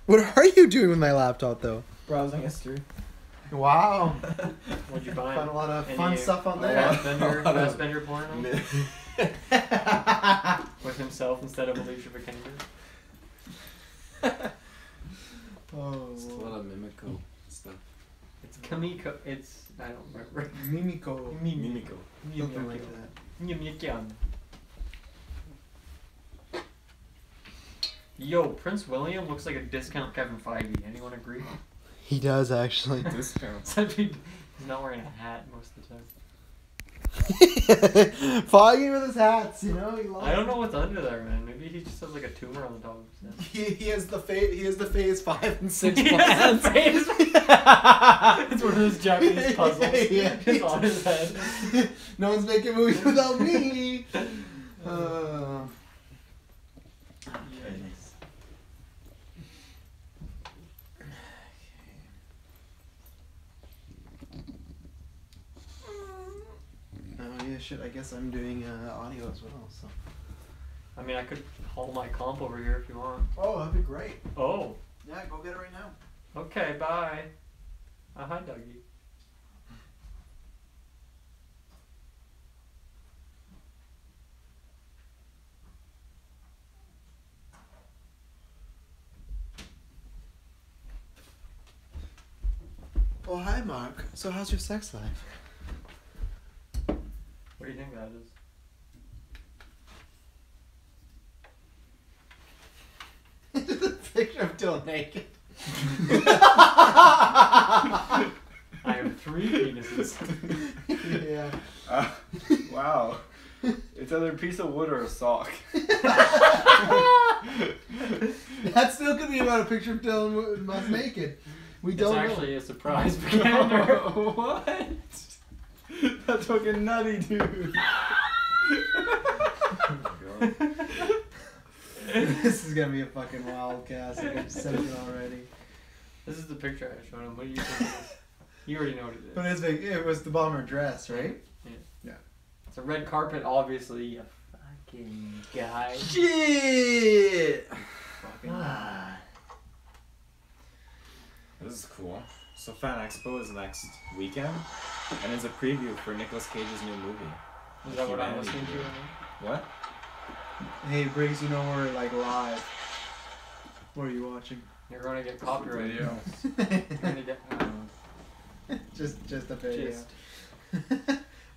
What are you doing with my laptop, though? Browsing history. Wow. What'd you buy? Found a lot of Any fun stuff on there. Last Bender porno? With himself instead of Alicia Vikander. Oh. It's a lot of Mimico stuff. It's Kamiko. It's I don't remember. Mimiko. Mimico. Something like that. Mimikyan. Yo, Prince William looks like a discount Kevin Feige. Anyone agree? He does, actually. Discounts. Except he's not wearing a hat most of the time. Foggy with his hats, you know. He loves I don't know what's under there, man. Maybe he just has like a tumor on the top of his head. He has the phase 5 and 6 He plans. has the phase. It's one of those Japanese puzzles. Yeah. It's on his head. No one's making movies without me. Oh yeah, shit. I guess I'm doing audio as well. So. I mean, I could haul my comp over here if you want. Oh, that'd be great. Oh. Yeah, go get it right now. Okay, bye. Hi, Dougie. Oh, hi, Mark. So, how's your sex life? What do you think that is? Picture of Dylan naked. I have 3 penises. Yeah. Wow. It's either a piece of wood or a sock. That still could be about a picture of Dylan Musk naked. We It's don't actually a surprise What? That's fucking nutty, dude. This is gonna be a fucking wild cast. I just said it already. This is the picture I showed him. What do you think it is? You already know what it is. But it was the bomber dress, right? It's a red carpet, obviously, you fucking guy. Shit! Fucking. This is cool. So Fan Expo is next weekend, and it's a preview for Nicolas Cage's new movie. Is that what I'm listening to? What? Hey, Briggs, you know we're like live. What are you watching? You're going to get copyrighted. Video. You're going to get... just a video. Just.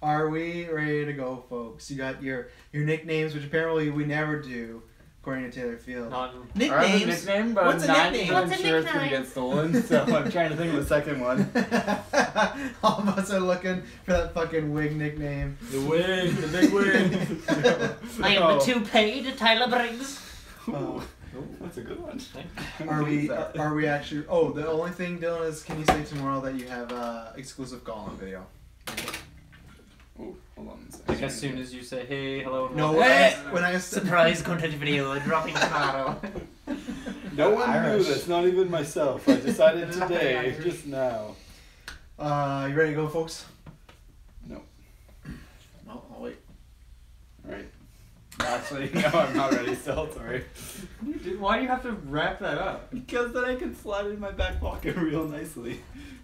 Are we ready to go, folks? You got your nicknames, which apparently we never do, according to Taylor Field. Non... I have a nickname, but What's a I'm nickname? not What's a sure it's gonna nickname? get stolen, so I'm trying to think of a second one. All of us are looking for that fucking wig nickname. The wig, the big wig. I am the toupee to Tyler Briggs. Oh. That's a good one. Are we actually? Oh, the only thing, Dylan, is can you say tomorrow that you have exclusive call-on video? Ooh, hold on a second. Like as soon as you say, hey, hello, and No, welcome. when I Surprise content video dropping tomorrow. No one knew Irish. this, not even myself. I decided Nothing today, Irish. just now. you ready to go, folks? No. No, I'll wait. Alright. Actually, no, I'm not ready still, sorry. Dude, why do you have to wrap that up? Because then I can slide it in my back pocket real nicely.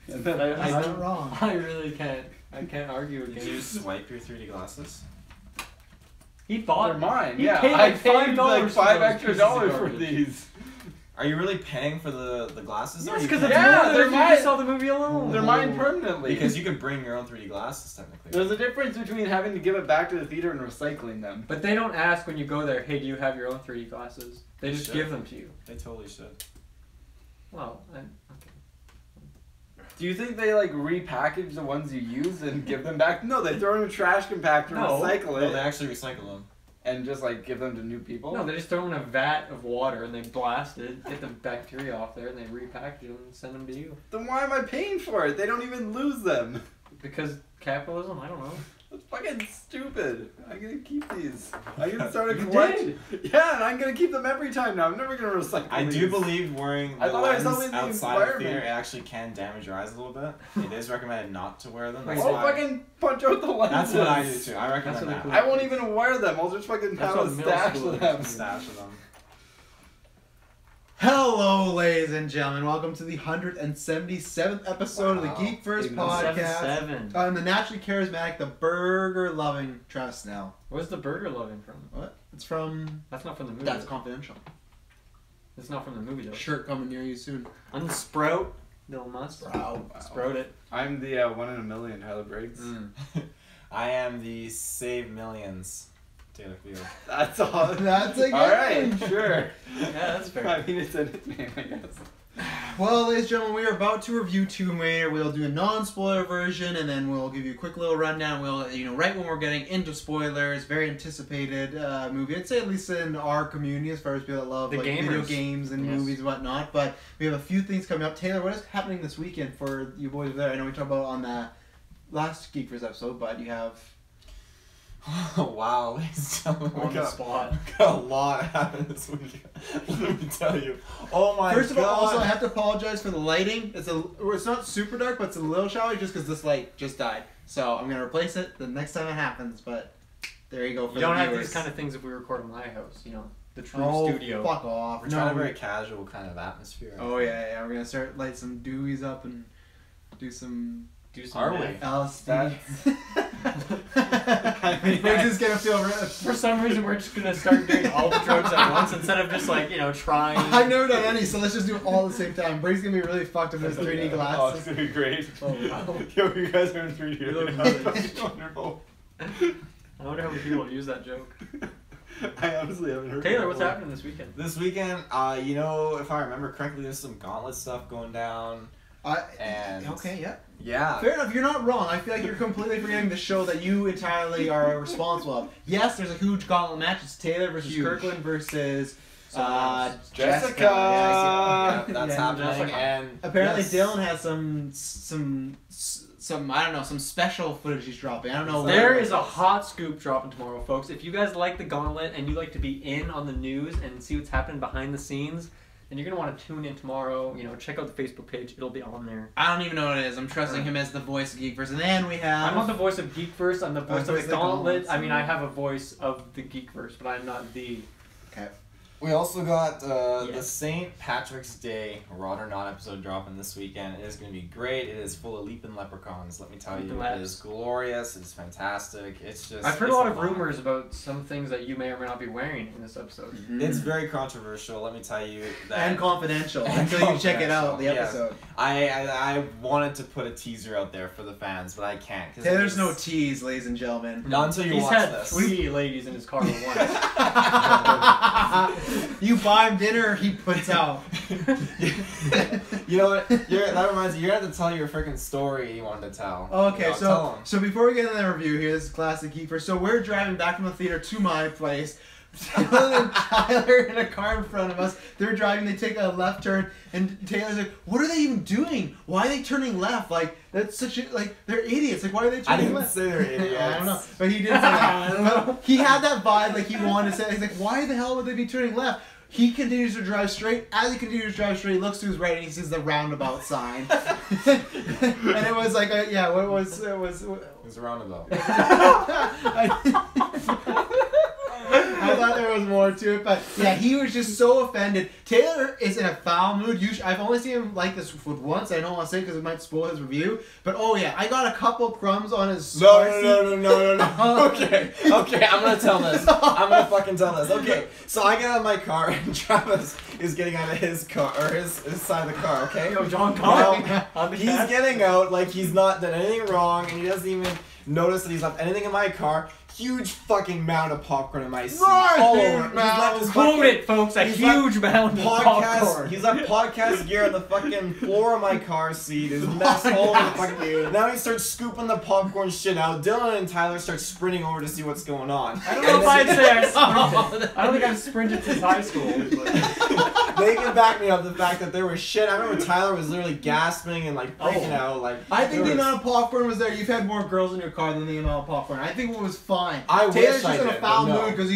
And then I He's don't- not wrong. I really can't. I can't argue Did against. you swipe your 3D glasses? He bought they're mine, He yeah. paid I like paid like $5 for $5 those extra pieces of dollars for garbage. these. Are you really paying for the glasses? Yes, Or you because paying- it's Yeah, more than they're if you mine. just saw the movie alone. They're mine permanently. Because you can bring your own 3D glasses technically. There's a difference between having to give it back to the theater and recycling them. But they don't ask when you go there, hey, do you have your own 3D glasses? They just Sure. give them to you. They totally should. Well, okay. Do you think they like repackage the ones you use and give them back? No, they throw in a trash compactor, No. recycle No, it, they actually recycle them. and just like give them to new people. No, they just throw in a vat of water and they blast it, get the bacteria off there, and they repackage them and send them to you. Then why am I paying for it? They don't even lose them. Because capitalism? I don't know. That's fucking stupid. I'm gonna keep these. I'm gonna start a You collection. Yeah, and I'm gonna keep them every time now. I'm never gonna recycle I these. do believe wearing I the thought I was lens helping the outside the environment. theater actually can damage your eyes a little bit. It is recommended not to wear them. That's I'll why. fucking punch out the lenses. That's what I do too. I recommend That's what that. they I won't even wear them. I'll just fucking That's have what a middle stash schoolers of them. do. Stash of them. Hell Hello, ladies and gentlemen. Welcome to the 177th episode of the GeekVerse podcast. 7. I'm the naturally charismatic, the burger-loving Travis Snell. Where's the burger loving from? What? It's from... That's not from the movie. That's confidential. It's not from the movie, though. Shirt coming near you soon. Unsprout. Little Musk. Sprout it. I'm the 1 in a million Tyler Briggs. I am the Save Millions Taylor Field. That's all. That's a good Alright, one. sure. Yeah, that's fair. I mean, it's a nickname, I guess. Well, ladies and gentlemen, we are about to review Tomb Raider. We'll do a non-spoiler version, and then we'll give you a quick little rundown. We'll, right when we're getting into spoilers, very anticipated movie. I'd say at least in our community, as far as people that love The video gamers. games and movies and whatnot. But we have a few things coming up. Taylor, what is happening this weekend for you boys over there? I know we talked about it on the last GeekVerse episode, but you have... Oh, wow, ladies and gentlemen. On the spot. We got a lot happening this weekend. Let me tell you. Oh my god. First of all, also I have to apologize for the lighting. It's not super dark, but it's a little showy just because this light just died. So I'm gonna replace it the next time it happens. But there you go. For You don't the have viewers. these kind of things if we record in my house, the true Oh, studio. fuck off! We're trying a very casual kind of atmosphere. Oh yeah. We're gonna start light some dewies up and do some Do some Are we? math. LSD. I mean, We're just gonna feel. For some reason, we're just gonna start doing all the drugs at once instead of just trying. I've never done any, so let's just do it all at the same time. Brady's gonna be really fucked if there's 3D Oh, it's glasses. gonna be great. Oh, wow. Yo, you guys are in 3D. You look That's wonderful. I wonder how many people will use that joke. I honestly haven't heard Taylor, that what's before. happening this weekend? This weekend, if I remember correctly, there's some Gauntlet stuff going down. And Okay, yeah. yeah. Fair enough, you're not wrong. I feel like you're completely forgetting the show that you entirely are responsible of. Yes, there's a huge gauntlet match. It's Taylor versus Huge. Kirkland versus Jessica. Yeah, I see. Yeah, that's Yeah, happening. Jessica. And Apparently yes. Dylan has some I don't know, some special footage he's dropping. I don't know. There is a hot scoop dropping tomorrow, folks. If you guys like the Gauntlet and you like to be in on the news and see what's happening behind the scenes, then you're going to want to tune in tomorrow. Check out the Facebook page. It'll be on there. I don't even know what it is. I'm trusting him as the voice of GeekVerse. And then we have... I'm not the voice of GeekVerse. I'm the voice of voice the of the Gauntlet. Gauntlet. I mean, I have a voice of the GeekVerse, but I'm not the... Okay. we also got the Yes. St. Patrick's Day Rod or Not episode dropping this weekend. It is going to be great. It is full of leaping leprechauns. Let me tell you, Leaping it leps. is glorious. It's fantastic. It's just. I've heard a it's lot of lot. rumors about some things that you may or may not be wearing in this episode. It's very controversial. Let me tell you that. And confidential. And Until you check it out, the confidential, episode. I wanted to put a teaser out there for the fans, but I can't. 'cause There's it's- no tease, ladies and gentlemen. Not until you He's watch had this. 3 ladies in his car at once. You buy him dinner, he puts out. You know what? That reminds me. You're gonna have to tell your freaking story you wanted to tell. Okay, No, tell 'em. so before we get into the review here, this is classic GeekVerse. So we're driving back from the theater to my place. Dylan and Tyler in a car in front of us. They're driving. They take a left turn, and Taylor's like, "What are they even doing? Why are they turning left? Like that's such a they're idiots. Like why are they I turning didn't left?" say they're idiots. I don't know, but he did say that. But he had that vibe, like he wanted to say. He's like, "Why the hell would they be turning left?" He continues to drive straight. As he continues to drive straight, he looks to his right and he sees the roundabout sign. And it was like, it was. It was a roundabout. I thought there was more to it, but yeah, he was just so offended. Taylor is in a foul mood. I've only seen him like this with once. I don't want to say because it might spoil his review. But oh yeah, I got a couple crumbs on his. No. Oh. Okay, I'm gonna tell this. I'm gonna fucking tell this. Okay, so I get out of my car and Travis is getting out of his car or his side of the car. Okay. Yo, John Well, Connor on the he's cast. getting out like he's not done anything wrong, and he doesn't even notice that he's left anything in my car. Huge fucking mound of popcorn in my seat. Right, all huge over. He's mound. left his Quote fucking it, folks. A he's huge mound of popcorn. He's left podcast gear on the fucking floor of my car seat. His mess all over the fucking. Now he starts scooping the popcorn shit out. Dylan and Tyler start sprinting over to see what's going on. I don't know if I'd say I sprinted. I don't think I've sprinted since high school. But... They can back me up the fact that there was shit. I remember Tyler was literally gasping and like freaking out. Like I think the there was- amount of popcorn was there. You've had more girls in your car than the amount of popcorn. I think it was fine. I Taylor's wish I just in a did, foul but no. mood because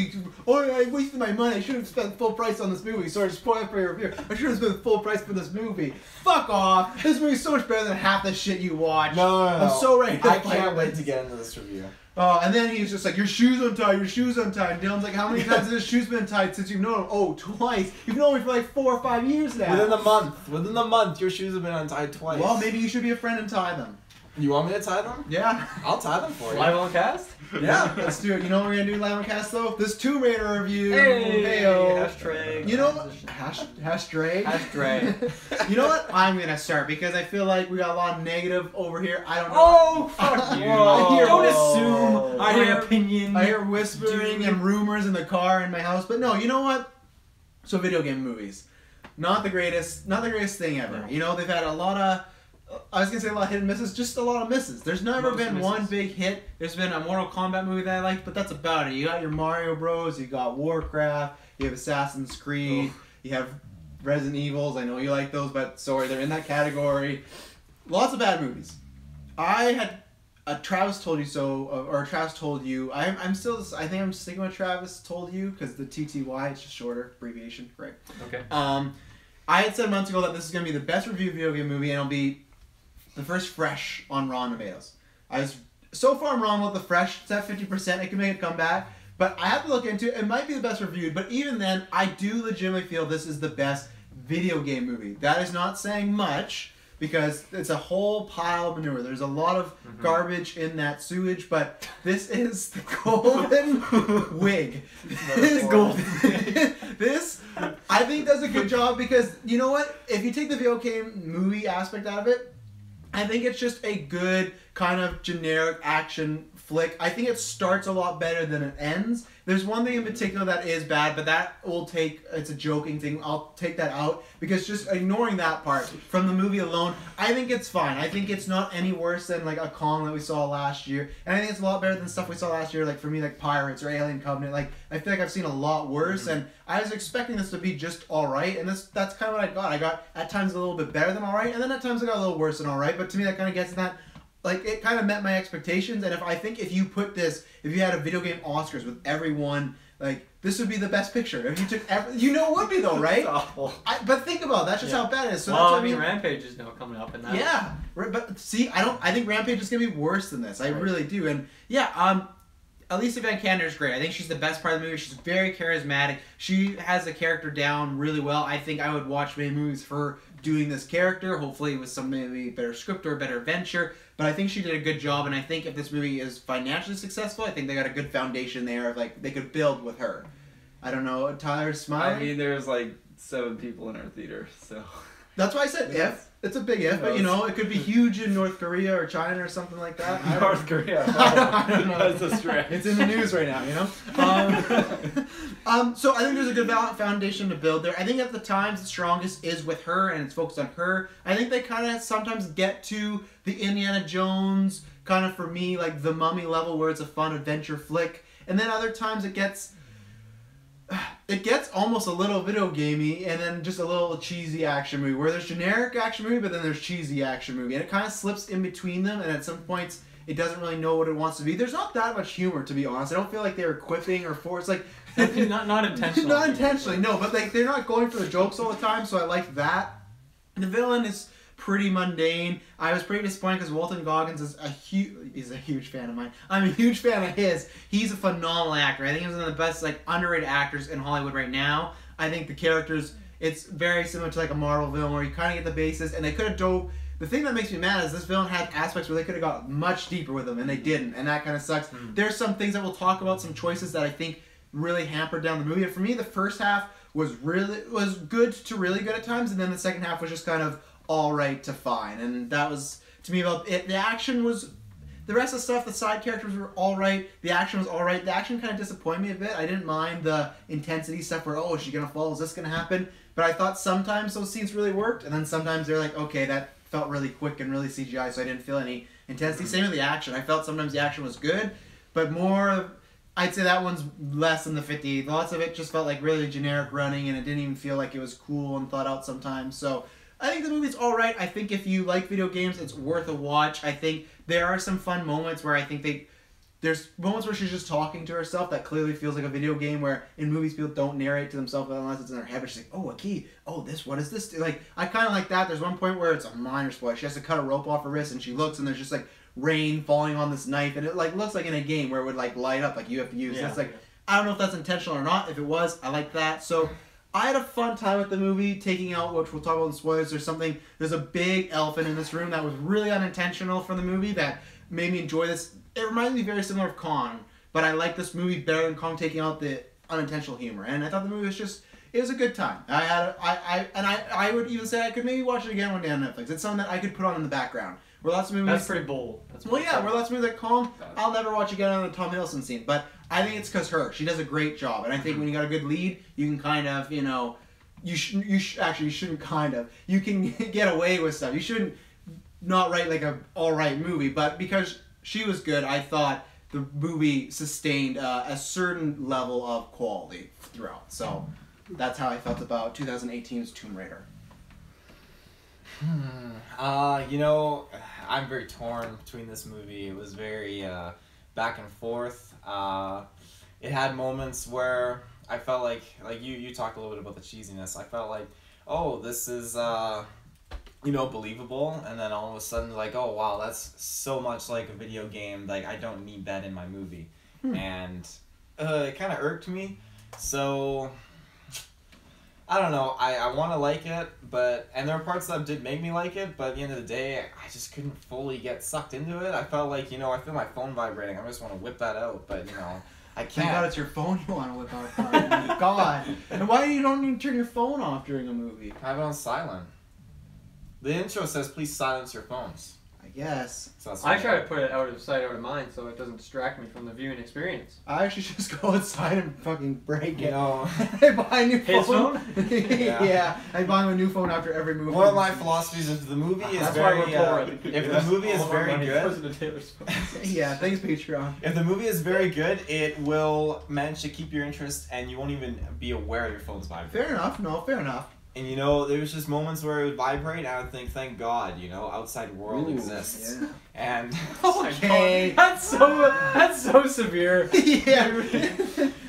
I wasted my money. I should have spent full price on this movie. Sorry, spoil it for your review. I should have spent full price for this movie. Fuck off. This movie's so much better than half the shit you watch. No. I'm so ready to I fight can't wait this. to get into this review. And then he's just like, your shoes untied, your shoes untied. And Dylan's like, how many times has his shoes been tied since you've known him? Oh, twice. You've known me for like 4 or 5 years now. Within the month, your shoes have been untied twice. Well, maybe you should be a friend and tie them. You want me to tie them? Yeah. I'll tie them for you. Live on cast? Yeah. Let's do it. You know what we're gonna do live on cast though? This Tomb Raider review. Hey, Heyo. hashtag. You know what? Hashtag. Hashtag. You know what? I'm gonna start because I feel like we got a lot of negative over here. I don't know. Oh, fuck you. Whoa. Don't assume I my hear- opinion. I hear whispering and rumors in the car in my house, but no. You know what? So video game movies, not the greatest thing ever. You know, they've had a lot of. I was gonna say a lot of hit and misses, just a lot of misses. There's never Most been misses. one big hit. There's been a Mortal Kombat movie that I liked, but that's about it. You got your Mario Bros, you got Warcraft, you have Assassin's Creed, you have Resident Evils. I know you like those, but sorry, they're in that category. Lots of bad movies. I had Travis told you so, or Travis told you. I think I'm sticking with Travis told you because the TTY it's just shorter abbreviation, right? Okay. I had said months ago that this is gonna be the best reviewed video game movie, and it'll be the first fresh on Rotten Tomatoes. So far I'm wrong about the fresh. It's at 50%. It can make a comeback, but I have to look into it. It might be the best reviewed, but even then, I do legitimately feel this is the best video game movie. That is not saying much because it's a whole pile of manure. There's a lot of garbage in that sewage, but this is the golden wig. This golden. This I think does a good job because you know what? If you take the video game movie aspect out of it, I think it's just a good kind of generic action flick. I think it starts a lot better than it ends. There's one thing in particular that is bad, but that will take, it's a joking thing, I'll take that out because just ignoring that part from the movie alone, I think it's fine. I think it's not any worse than like a Kong that we saw last year. And I think it's a lot better than stuff we saw last year, like for me, like Pirates or Alien Covenant. Like, I feel like I've seen a lot worse, and I was expecting this to be just alright, and that's kind of what I got. I got at times a little bit better than alright, and then at times I got a little worse than alright, but to me that kind of gets in that. Like, it kind of met my expectations, and if you put this, if you had a video game Oscars with everyone, like, this would be the best picture. If you took you know it would be though, right? It's awful. But think about it, that's just how bad it is. So Well, that's what I mean, Rampage is now coming up in that. yeah, but see, I think Rampage is gonna be worse than this. I really do, and yeah, Alicia Vikander is great. I think she's the best part of the movie. She's very charismatic. She has the character down really well. I think I would watch many movies for her doing this character. Hopefully with some maybe better script or a better adventure. But I think she did a good job, and I think if this movie is financially successful, I think they got a good foundation there of like they could build with her. I don't know, Tyler's smiling. I mean, there's like 7 people in our theater, so. That's why I said if. It's a big if, but you know, it could be huge in North Korea or China or something like that. North Korea. I don't know. That's a stretch. It's in the news right now, you know? So I think there's a good foundation to build there. I think at the times the strongest is with her and it's focused on her. I think they kind of sometimes get to the Indiana Jones, kind of for me, like the Mummy level where it's a fun adventure flick. And then other times it gets almost a little video gamey and then just a little cheesy action movie where there's generic action movie but then there's cheesy action movie and it kind of slips in between them and at some points it doesn't really know what it wants to be. There's not that much humor, to be honest. I don't feel like they're quipping or forced like not intentionally. Not intentionally, no, but like they're not going for the jokes all the time, so I like that. The villain is pretty mundane. I was pretty disappointed because Walton Goggins is he's a huge fan of mine. I'm a huge fan of his. He's a phenomenal actor. I think he's one of the best like underrated actors in Hollywood right now. I think the characters, it's very similar to like a Marvel villain where you kind of get the basis, and they could have dove. The thing that makes me mad is this villain had aspects where they could have got much deeper with him, and they didn't, and that kind of sucks. There's some things that we'll talk about, some choices that I think really hampered down the movie. And for me, the first half was good to really good at times, and then the second half was just kind of all right to fine, and that was to me about it. The action was, the rest of the stuff, the side characters were all right. The action was all right. The action kind of disappointed me a bit. I didn't mind the intensity stuff where, oh, is she gonna fall? Is this gonna happen? But I thought sometimes those scenes really worked, and then sometimes they're like, okay, that felt really quick and really CGI, so I didn't feel any intensity. Same with the action. I felt sometimes the action was good, but more, I'd say that one's less than the 50. Lots of it just felt like really generic running, and it didn't even feel like it was cool and thought out sometimes. So I think the movie's alright. I think if you like video games, it's worth a watch. I think there are some fun moments where I think there's moments where she's just talking to herself that clearly feels like a video game, where in movies people don't narrate to themselves unless it's in their head, but she's like, oh, a key, oh, this, what is this? Like, I kind of like that. There's one point where it's a minor spoiler. She has to cut a rope off her wrist, and she looks, and there's just like rain falling on this knife, and it like looks like in a game where it would like light up, like you have to use. Yeah. It's like, I don't know if that's intentional or not. If it was, I like that. So I had a fun time with the movie, taking out, which we'll talk about in spoilers. There's a big elephant in this room that was really unintentional for the movie that made me enjoy this. It reminds me very similar of Kong, but I like this movie better than Kong, taking out the unintentional humor. And I thought the movie was just, it was a good time. I would even say I could maybe watch it again one day on Netflix. It's something that I could put on in the background. Where lots of movies. That's pretty bold. Well, yeah, where lots of movies like Kong, I'll never watch again on the Tom Hiddleston scene. But I think it's because she does a great job. And I think when you got a good lead, you can kind of, you shouldn't kind of. You can get away with stuff. You shouldn't not write like a alright movie. But because she was good, I thought the movie sustained a certain level of quality throughout. So that's how I felt about 2018's Tomb Raider. I'm very torn between this movie. It was very back and forth. It had moments where I felt like you talked a little bit about the cheesiness. I felt like, oh, this is believable, and then all of a sudden like, oh wow, that's so much like a video game. Like I don't need that in my movie, and it kind of irked me. So I don't know. I want to like it, and there are parts that did make me like it, but at the end of the day, I just couldn't fully get sucked into it. I felt like, I feel my phone vibrating. I just want to whip that out, but, I can't. Thank God it's your phone you want to whip out. God. And why you don't even turn your phone off during a movie? I have it on silent. The intro says, please silence your phones. I guess. So that's I try to put it out of sight, out of mind, so it doesn't distract me from the viewing experience. I actually just go outside and fucking break it. I buy a new His phone. phone? Yeah, I buy him a new phone after every movie. One of my philosophies is if the movie is That's very why we're poor. if the movie is very good, Yeah, thanks Patreon. if the movie is very good, it will manage to keep your interest, and you won't even be aware your phone's vibrating. Fair enough. No, fair enough. And there was just moments where it would vibrate, and I would think, thank God, outside world exists. Yeah. And Okay. That's so severe. Yeah.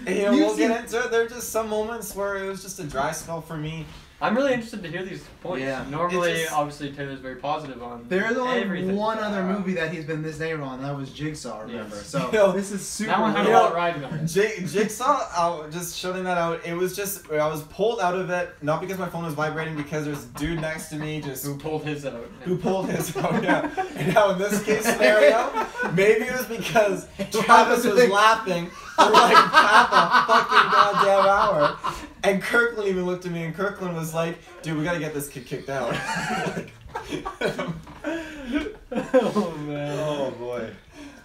and, we'll get into it. There are just some moments where it was just a dry spell for me. I'm really interested to hear these points. Yeah. Normally, obviously, Taylor's very positive on There's only everything. one other movie that he's been this negative on, and that was Jigsaw, remember? Yes. So this is super That one had a weird. lot riding on it. Jigsaw, just shutting that out, it was just, I was pulled out of it, not because my phone was vibrating, because there's a dude next to me Who pulled his out? who pulled his out, yeah. And now in this case scenario, maybe it was because Travis was laughing for like half a fucking goddamn hour. And Kirkland even looked at me, and Kirkland was like, dude, we gotta get this kid kicked out. Oh man. Oh boy.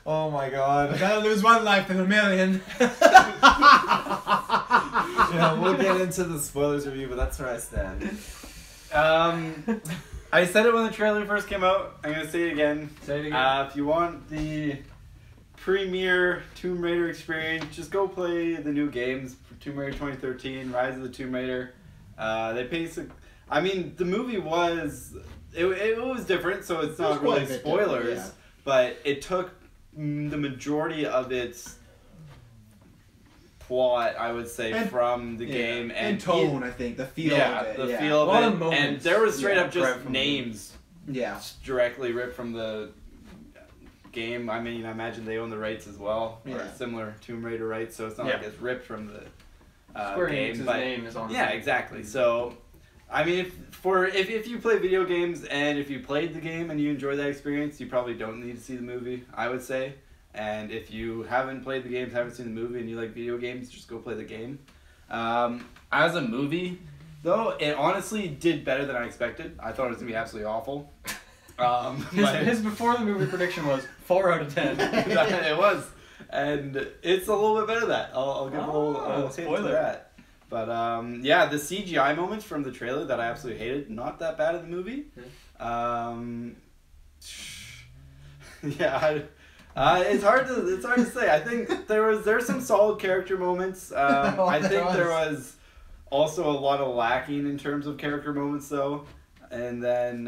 Oh my God. I gotta lose one life in a million. We'll get into the spoilers review, but that's where I stand. I said it when the trailer first came out. I'm gonna say it again. Say it again. If you want the premier Tomb Raider experience, just go play the new games for Tomb Raider 2013, Rise of the Tomb Raider. The movie was it was different, so it's not really spoilers, yeah. but it took the majority of its plot, I would say, from the game and tone, I think, the feel of it. The feel A lot of of it, moments, and there was straight up right just from names Yeah. directly ripped from the game. I mean, I imagine they own the rights as well, or Yeah. similar Tomb Raider rights, so it's not Yeah. like it's ripped from the Square game. Enix's But name is on yeah, it. exactly. So, I mean, if you play video games and if you played the game and you enjoy that experience, you probably don't need to see the movie, I would say. And if you haven't played the games, haven't seen the movie, and you like video games, just go play the game. As a movie, though, it honestly did better than I expected. I thought it was going to be absolutely awful. His before the movie prediction was 4 out of 10. It was. And it's a little bit better than that. I'll give a little hint to spoiler. that. But yeah, the CGI moments from the trailer that I absolutely hated, not that bad in the movie. Yeah, it's hard to say. I think there's some solid character moments. I think there was also a lot of lacking in terms of character moments though. And then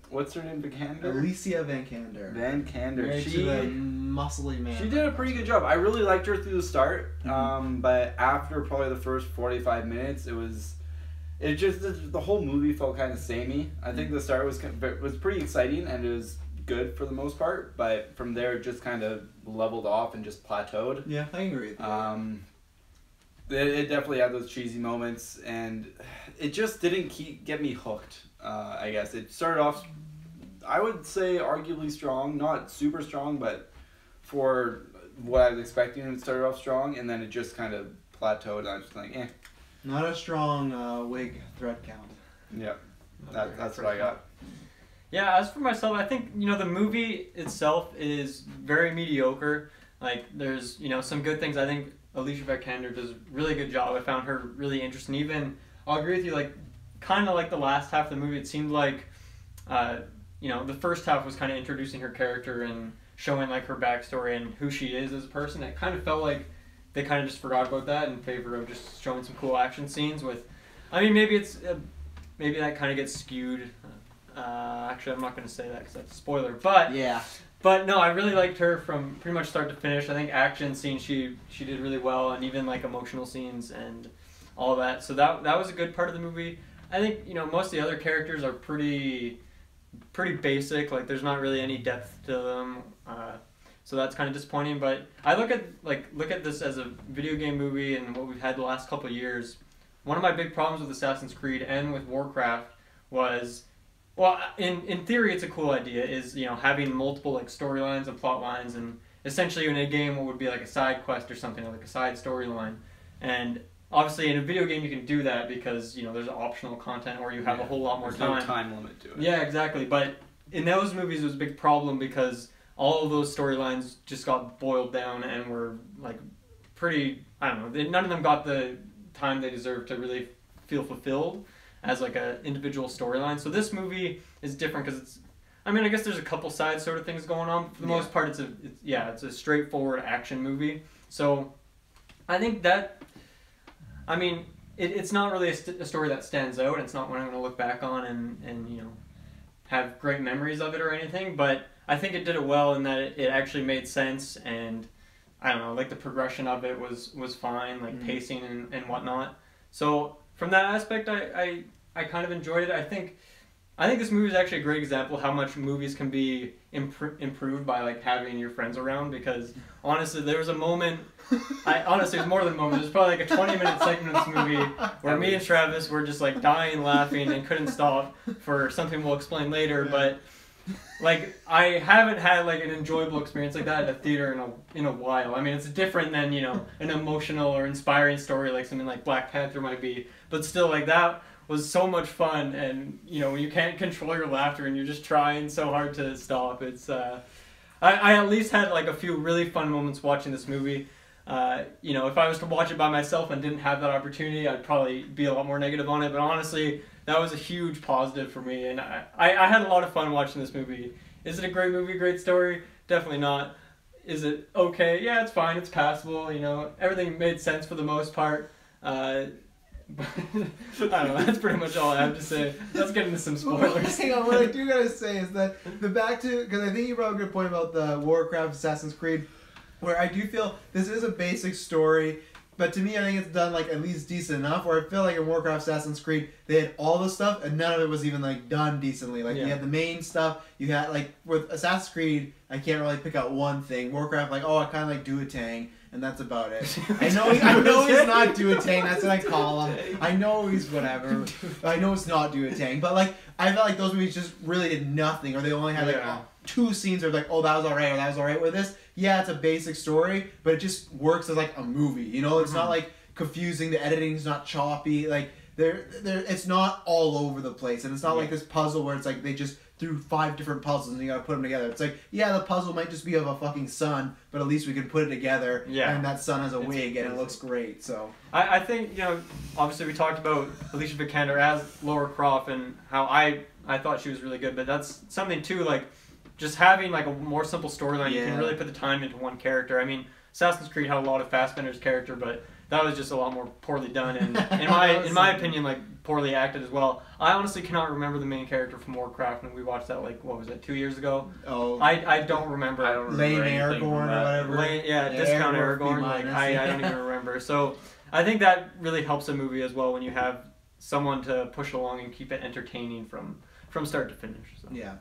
what's her name? Alicia Vikander. Vikander. She the muscly man. She did a pretty good job. I really liked her through the start, but after probably the first 45 minutes, the whole movie felt kind of samey. I think the start was pretty exciting, and it was good for the most part, but from there it just kind of leveled off and just plateaued. Yeah, I agree with you. It definitely had those cheesy moments, and it just didn't get me hooked. I guess it started off, I would say, arguably strong, not super strong, but for what I was expecting, it started off strong, and then it just kind of plateaued. And I was just like, eh. Not a strong wig thread count. Yeah, that's what I got. Yeah, as for myself, I think, you know, the movie itself is very mediocre. Like, there's, you know, some good things. I think Alicia Vikander does a really good job. I found her really interesting. Even, I'll agree with you, like, kind of like the last half of the movie, it seemed like, you know, the first half was kind of introducing her character and showing, like, her backstory and who she is as a person. It kind of felt like they kind of just forgot about that in favor of just showing some cool action scenes with, I mean, maybe it's, maybe that kind of gets skewed. Actually, I'm not going to say that because that's a spoiler. But yeah. But no, I really liked her from pretty much start to finish. I think action scenes she did really well, and even like emotional scenes and all of that. So that was a good part of the movie. I think, you know, most of the other characters are pretty basic. Like, there's not really any depth to them. So that's kind of disappointing. But I look at this as a video game movie and what we've had the last couple of years. One of my big problems with Assassin's Creed and with Warcraft was, well, in theory, it's a cool idea, is, you know, having multiple, like, storylines and plot lines, and essentially in a game what would be like a side quest or something, like a side storyline. And obviously in a video game you can do that because, you know, there's optional content or you have a whole lot more time. There's no time limit to it. Yeah, exactly. But in those movies it was a big problem because all of those storylines just got boiled down and were, like, pretty, I don't know, none of them got the time they deserved to really feel fulfilled as like a individual storyline. So this movie is different because it's, I mean, I guess there's a couple side sort of things going on. For the most part, it's a straightforward action movie. So I think that, I mean, it's not really a story that stands out. It's not one I'm going to look back on and you know, have great memories of it or anything. But I think it did it well in that it actually made sense, and I don't know, like the progression of it was fine, like pacing and whatnot. So from that aspect, I kind of enjoyed it. I think this movie is actually a great example of how much movies can be improved by, like, having your friends around, because honestly there was a moment, honestly it was more than a moment, there's probably like a 20-minute segment of this movie where me and Travis were just like dying laughing and couldn't stop for something we'll explain later. But like, I haven't had like an enjoyable experience like that at a theater in a while. I mean, it's different than, you know, an emotional or inspiring story like something like Black Panther might be, but still, like, that was so much fun. And, you know, when you can't control your laughter and you're just trying so hard to stop, it's I at least had like a few really fun moments watching this movie. You know, if I was to watch it by myself and didn't have that opportunity, I'd probably be a lot more negative on it. But honestly, that was a huge positive for me, and I had a lot of fun watching this movie. Is it a great movie, great story? Definitely not. Is it okay? Yeah, it's fine. It's passable. You know, everything made sense for the most part. But I don't know. That's pretty much all I have to say. Let's get into some spoilers. Hang on. What I do gotta say is that because I think you brought a good point about the Warcraft Assassin's Creed, where I do feel this is a basic story. But to me, I think it's done, like, at least decent enough, where I feel like in Warcraft Assassin's Creed, they had all the stuff, and none of it was even, like, done decently. Like, you had the main stuff, you had, like, with Assassin's Creed, I can't really pick out one thing. Warcraft, like, oh, I kind of like Duotang, and that's about it. I know he's not Duotang, that's what I call him. I know he's whatever. I know it's not Duotang, but, like, I felt like those movies just really did nothing, or they only had, like, two scenes where, like, oh, that was alright, or that was alright with this. Yeah, it's a basic story, but it just works as, like, a movie, you know? It's not, like, confusing, the editing's not choppy, like, it's not all over the place, and it's not like this puzzle where it's like they just threw 5 different puzzles and you gotta put them together. It's like, yeah, the puzzle might just be of a fucking sun, but at least we can put it together, and that sun has a wig, and it looks great, so. I think, you know, obviously we talked about Alicia Vikander as Lara Croft and how I thought she was really good, but that's something, too, like, just having, like, a more simple storyline, you can really put the time into one character. I mean, Assassin's Creed had a lot of Fassbender's character, but that was just a lot more poorly done, and in my opinion, like, poorly acted as well. I honestly cannot remember the main character from Warcraft, and we watched that, like, what was it, 2 years ago? Oh. I don't remember. I don't remember Lane Aragorn or whatever. Discount Aragorn. Like, I don't even remember. So I think that really helps a movie as well when you have someone to push along and keep it entertaining from start to finish. So, yeah.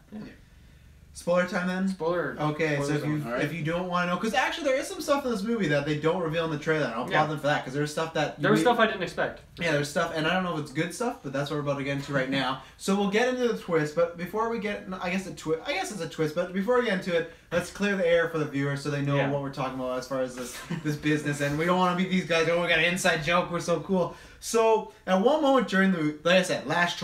Spoiler time then? Spoiler. Okay, so if you don't want to know, because actually there is some stuff in this movie that they don't reveal in the trailer, and I'll applaud them for that, because there's stuff that... There was stuff I didn't expect. Yeah, there's stuff, and I don't know if it's good stuff, but that's what we're about to get into right now. So we'll get into the twist, but before we get... I guess it's a twist, but before we get into it, let's clear the air for the viewers so they know what we're talking about as far as this business, and we don't want to be these guys, oh, we got an inside joke, we're so cool. So, at one moment during the... Like I said, last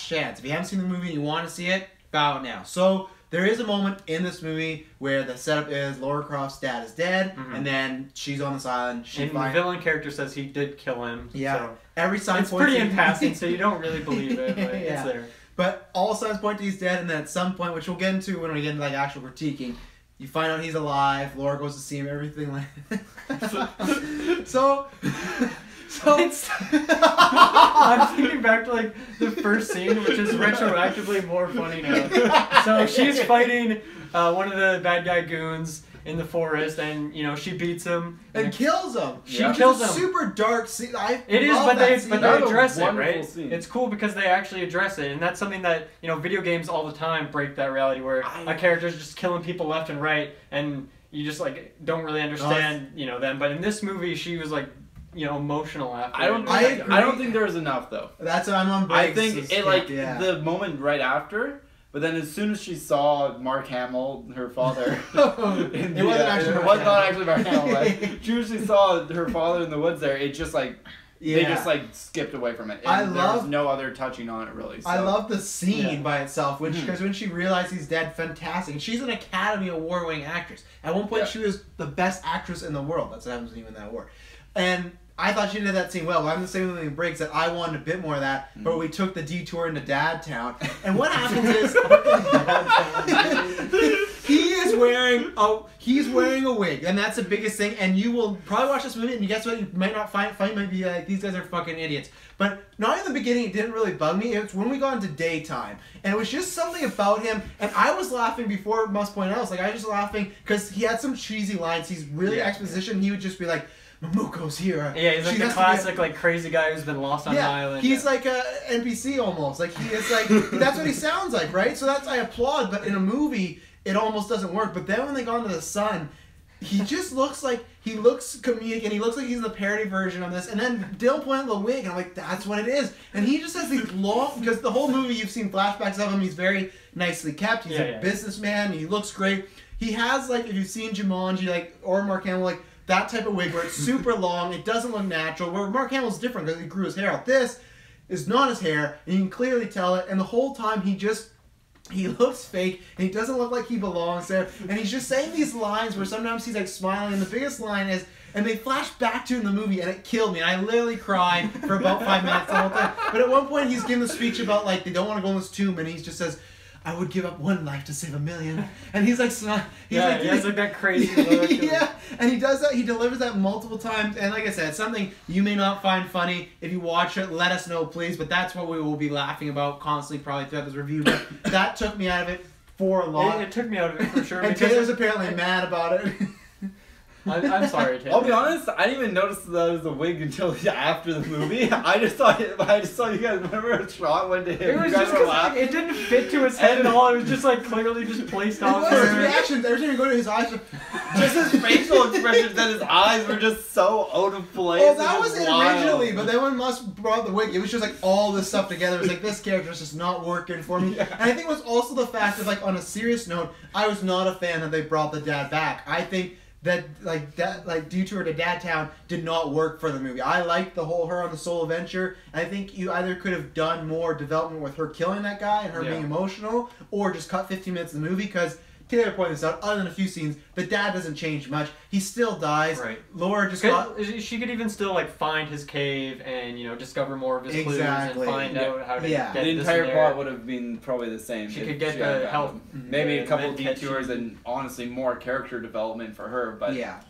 chance. If you haven't seen the movie and you want to see it, bow now. So... There is a moment in this movie where the setup is Lara Croft's dad is dead, and then she's on this island. And the villain character says he did kill him. Yeah. So every sign it's points pretty in passing, so you don't really believe it, but it's there. But all signs point to he's dead, and then at some point, which we'll get into when we get into like actual critiquing, you find out he's alive. Laura goes to see him, everything like So it's I'm thinking back to like the first scene, which is retroactively more funny now. So she's fighting one of the bad guy goons in the forest, and she beats him and kills him. She kills him. Super dark scene. It is, but they address it, right? Scene. It's cool because they actually address it, and that's something that video games all the time break that reality where a character's just killing people left and right, and you just like don't really understand them. But in this movie, she was like. Emotional after. I don't think there was enough though. That's I'm on. I think the moment right after, but then as soon as she saw Mark Hamill, her father, it wasn't actually Mark Hamill. Like, as soon as she saw her father in the woods there, it just like. They just like skipped away from it. And there was no other touching on it really. So. I love the scene by itself, because when she realized he's dead, fantastic. And she's an Academy Award-winning actress. At one point, she was the best actress in the world. That's what happens when you win that award. And I thought she did that scene well. But I'm the same thing in Breaks that I wanted a bit more of that, but we took the detour into Dad Town. And what happens is he's wearing a wig, and that's the biggest thing. And you will probably watch this movie, and guess what? You might not find might be like, these guys are fucking idiots. But not in the beginning, it didn't really bug me. It's when we got into daytime, and it was just something about him. And I was laughing before Must Point Out. I was just laughing because he had some cheesy lines. He's really exposition. He would just be like, Mamuko's here. Yeah, he's like the classic like crazy guy who's been lost on an island. He's like a NPC almost. Like he is like that's what he sounds like, right? So I applaud, but in a movie it almost doesn't work. But then when they got into the sun, he just looks comedic, and he looks like he's in the parody version of this. And then Dill pointed at the wig, and I'm like, that's what it is. And he just has these long, because the whole movie you've seen flashbacks of him. He's very nicely kept. He's a businessman. He looks great. He has if you've seen Jumanji or Mark Hamill that type of wig where it's super long, it doesn't look natural. Where Mark Hamill's different because he grew his hair out. This is not his hair, and you can clearly tell it. And the whole time he looks fake, and he doesn't look like he belongs there. And he's just saying these lines where sometimes he's like smiling, and the biggest line is, and they flash back to in the movie, and it killed me. And I literally cried for about 5 minutes the whole time. But at one point, he's giving the speech about they don't want to go in this tomb, and he just says, I would give up one life to save a million. And he's like, he has that crazy look. Yeah, and he does that. He delivers that multiple times. And like I said, it's something you may not find funny. If you watch it, let us know, please. But that's what we will be laughing about constantly probably throughout this review. But that took me out of it for a lot. It took me out of it for sure. And Taylor's apparently mad about it. I'm sorry, Taylor. I'll be honest, I didn't even notice that it was a wig until after the movie. I just saw you guys, remember a shot went to him, it was you guys just were laughing. It didn't fit to his head at all. It was just clearly just placed on his reactions. Every time you go to his eyes, just his facial expressions and his eyes were just so out of place. Well, that was it originally, but then when Musk brought the wig, it was just all this stuff together. It was like, this character's just not working for me. And I think it was also the fact that on a serious note, I was not a fan that they brought the dad back. I think that Detour to Dad Town did not work for the movie. I liked the whole her on the solo venture. I think you either could have done more development with her killing that guy and her being emotional, or just cut 15 minutes of the movie, because Taylor pointed this out, other than a few scenes, the dad doesn't change much. He still dies. Right. Laura just she could even still find his cave and discover more of his clues and find out how to get the entire plot would have been probably the same. She could get the help. Maybe a couple of detours and honestly more character development for her, but Yeah,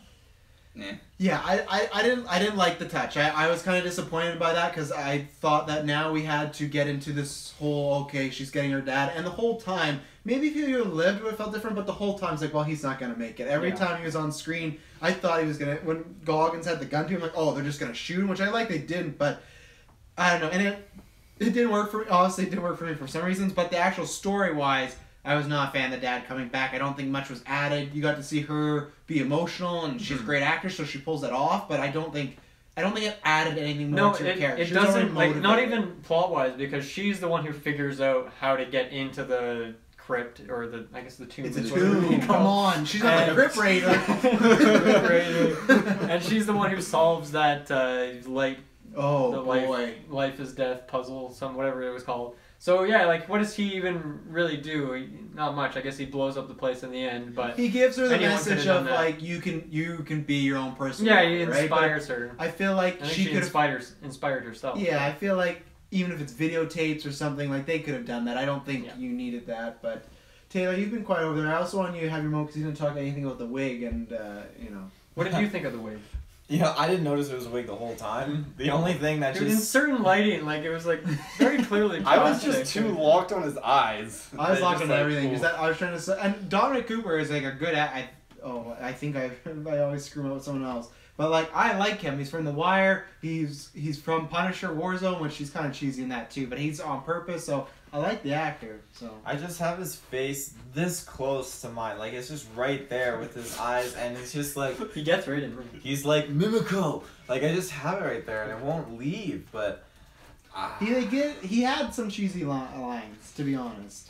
I didn't like the touch. I was kind of disappointed by that, because I thought that now we had to get into this whole, she's getting her dad, and the whole time, maybe if you lived it would have felt different, but the whole time it's like, well, he's not going to make it. Every time he was on screen, I thought he was going to, when Goggins had the gun to him, they're just going to shoot him, which I like they didn't, but I don't know, and it didn't work for me. Obviously it didn't work for me for some reasons, but the actual story-wise, I was not a fan of the dad coming back. I don't think much was added. You got to see her be emotional, and she's a great actress, so she pulls that off. But I don't think it added anything more to her character. It doesn't, like, not even plot-wise, because she's the one who figures out how to get into the crypt, or the tomb. It's a tomb. Come on, she's not the crypt raider. And she's the one who solves that life is death puzzle, whatever it was called. So yeah, like, what does he even really do? Not much. I guess he blows up the place in the end, but he gives her the message of like you can be your own person. Yeah, he inspires her. I feel like she could have inspired herself. Yeah, I feel like even if it's videotapes or something, like, they could have done that. I don't think you needed that, but Taylor, you've been quiet over there. I also want you to have your moment because you didn't talk anything about the wig, and you know. What did you think of the wig? Yeah, I didn't notice it was a wig the whole time. The only thing that in certain lighting, like, it was like very clearly. I was just too locked on his eyes. I was locked on everything because I was trying to say. And Dominic Cooper is like a good I think I always screw him up with someone else. But like, I like him. He's from The Wire. He's from Punisher Warzone, which he's kind of cheesy in that too. But he's on purpose, so I like the actor. So I just have his face this close to mine, like, it's just right there with his eyes, and it's just like he gets right in. He's like Mimico. Like, I just have it right there, and it won't leave. But he had some cheesy lines, to be honest.